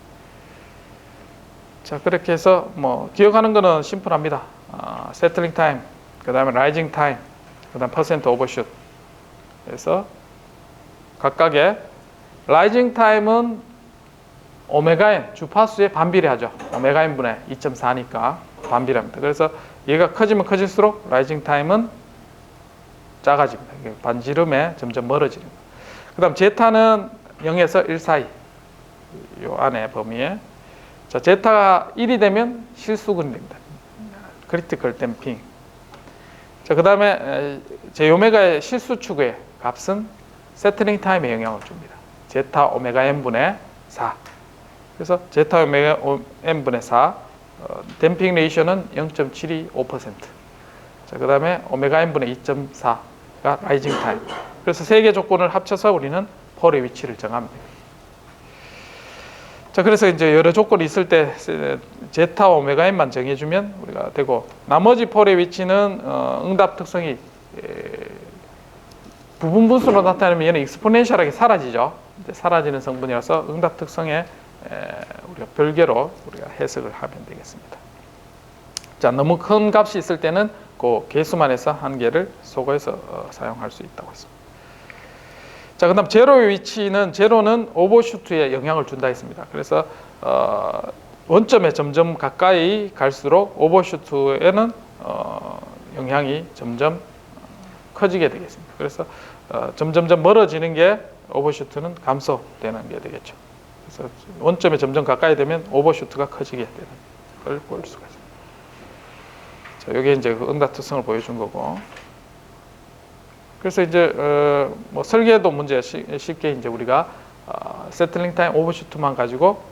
자, 그렇게 해서 뭐 기억하는 거는 심플합니다. 세틀링 타임, 그 다음에 라이징 타임, 그 다음 퍼센트 오버슛. 그래서 각각의 라이징 타임은 오메가 n 주파수에 반비례하죠. 오메가 n분의 2.4니까 반비례합니다. 그래서 얘가 커지면 커질수록 라이징 타임은 작아집니다. 반지름에 점점 멀어지는 거예요. 그 다음 제타는 0에서 1 사이 요 안에 범위에. 자, 제타가 1이 되면 실수근이 됩니다. 크리티컬 댐핑. 자, 그 다음에 제오메가의 실수축의 값은 세틀링 타임에 영향을 줍니다. 제타 오메가 n분의 4. 그래서 제타 오메가 n분의 4 댐핑 레이셔는 0.725%. 자, 그 다음에 오메가 n분의 2.4가 라이징 타임. 그래서 세 개 조건을 합쳐서 우리는 폴의 위치를 정합니다. 자, 그래서 이제 여러 조건이 있을 때 제타 오메가 n만 정해주면 우리가 되고, 나머지 폴의 위치는 응답 특성이 부분 분수로 나타내면 얘는 익스포넨셜하게 사라지죠. 이제 사라지는 성분이라서 응답 특성에 우리가 별개로 우리가 해석을 하면 되겠습니다. 자, 너무 큰 값이 있을 때는 그 개수만 해서 한 개를 소거해서 사용할 수 있다고 했습니다. 자, 그다음 제로의 위치는 제로는 오버슈트에 영향을 준다 했습니다. 그래서 원점에 점점 가까이 갈수록 오버슈트에는 영향이 점점 커지게 되겠습니다. 그래서 점점점 멀어지는 게 오버슈트는 감소되는 게 되겠죠. 그래서 원점에 점점 가까이 되면 오버슈트가 커지게 되는 걸 볼 수가 있습니다. 자, 이게 이제 그 응답 특성을 보여준 거고. 그래서 이제 뭐 설계도 문제 쉽게 이제 우리가 세틀링 타임 오버슈트만 가지고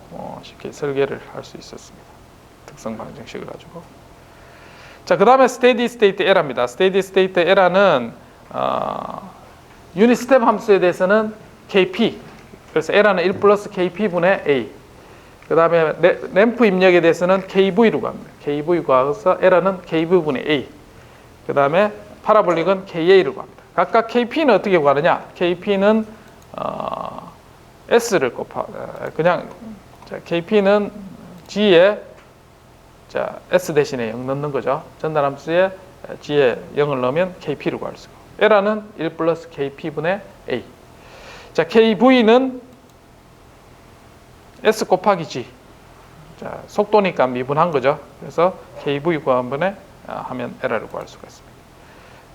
쉽게 설계를 할 수 있었습니다. 특성 방정식을 가지고. 자, 그 다음에 스테디 스테이트 에러입니다. 스테디 스테이트 에러는 유닛 스텝 함수에 대해서는 KP, 그래서 에러는 1 플러스 KP분의 A. 그 다음에 램프 입력에 대해서는 KV로 갑니다. KV 구하고서 에러는 KV분의 A. 그 다음에 파라볼릭은 KA로 갑니다. 각각 KP는 어떻게 구하느냐? KP는 S를 그냥 KP는 G에 S 대신에 0 넣는 거죠. 전달함수에 G에 0을 넣으면 KP를 구할 수 있고, 에러는 1 플러스 KP분의 A. 자, KV는 S 곱하기 G. 자, 속도니까 미분한 거죠. 그래서 KV 구한번에 하면 에러를 구할 수가 있습니다.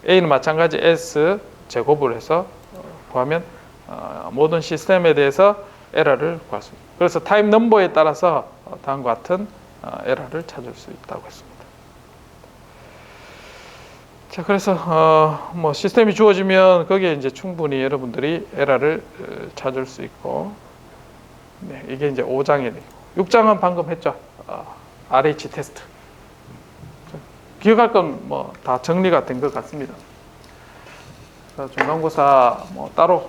A는 마찬가지 S 제곱을 해서 구하면 모든 시스템에 대해서 에러를 구할 수 있습니다. 그래서 타임 넘버에 따라서 다음과 같은 에러를 찾을 수 있다고 했습니다. 자, 그래서 뭐 시스템이 주어지면 거기에 이제 충분히 여러분들이 에러를 찾을 수 있고, 네, 이게 이제 5장이 되고, 6장은 방금 했죠. RH 테스트. 기억할 건 뭐 다 정리가 된 것 같습니다. 중간고사 뭐 따로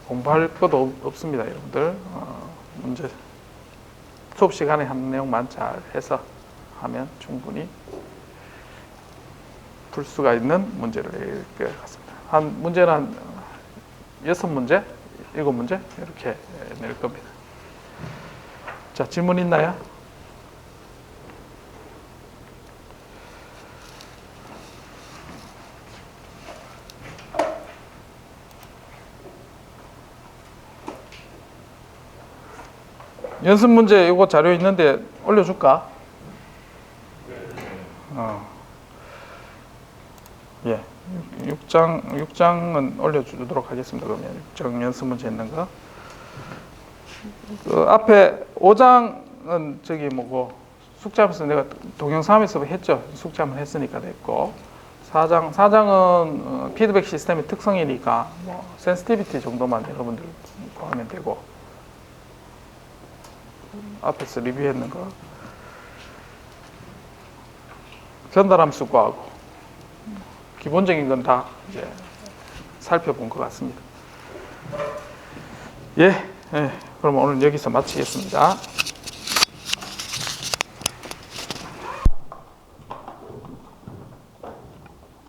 공부할 것도 없습니다, 여러분들. 문제 수업 시간에 한 내용만 잘 해서 하면 충분히 풀 수가 있는 문제를 낼 것 같습니다. 문제는 한 6문제, 7문제 이렇게 낼 겁니다. 자, 질문 있나요? 연습 문제 이거 자료 있는데 올려줄까? 예, 6장은 올려주도록 하겠습니다. 그러면 6장 연습 문제 있는 거. 그 앞에 5장은 저기 뭐고 숙제하면서 내가 동영상에서 했죠. 숙제 한번 했으니까 됐고 4장은 피드백 시스템의 특성이니까 뭐 센시티비티 정도만 여러분들 하면 되고 앞에서 리뷰했는 거 전달함수 구하고 기본적인 건 다 이제 살펴본 것 같습니다. 예, 그럼 오늘 여기서 마치겠습니다.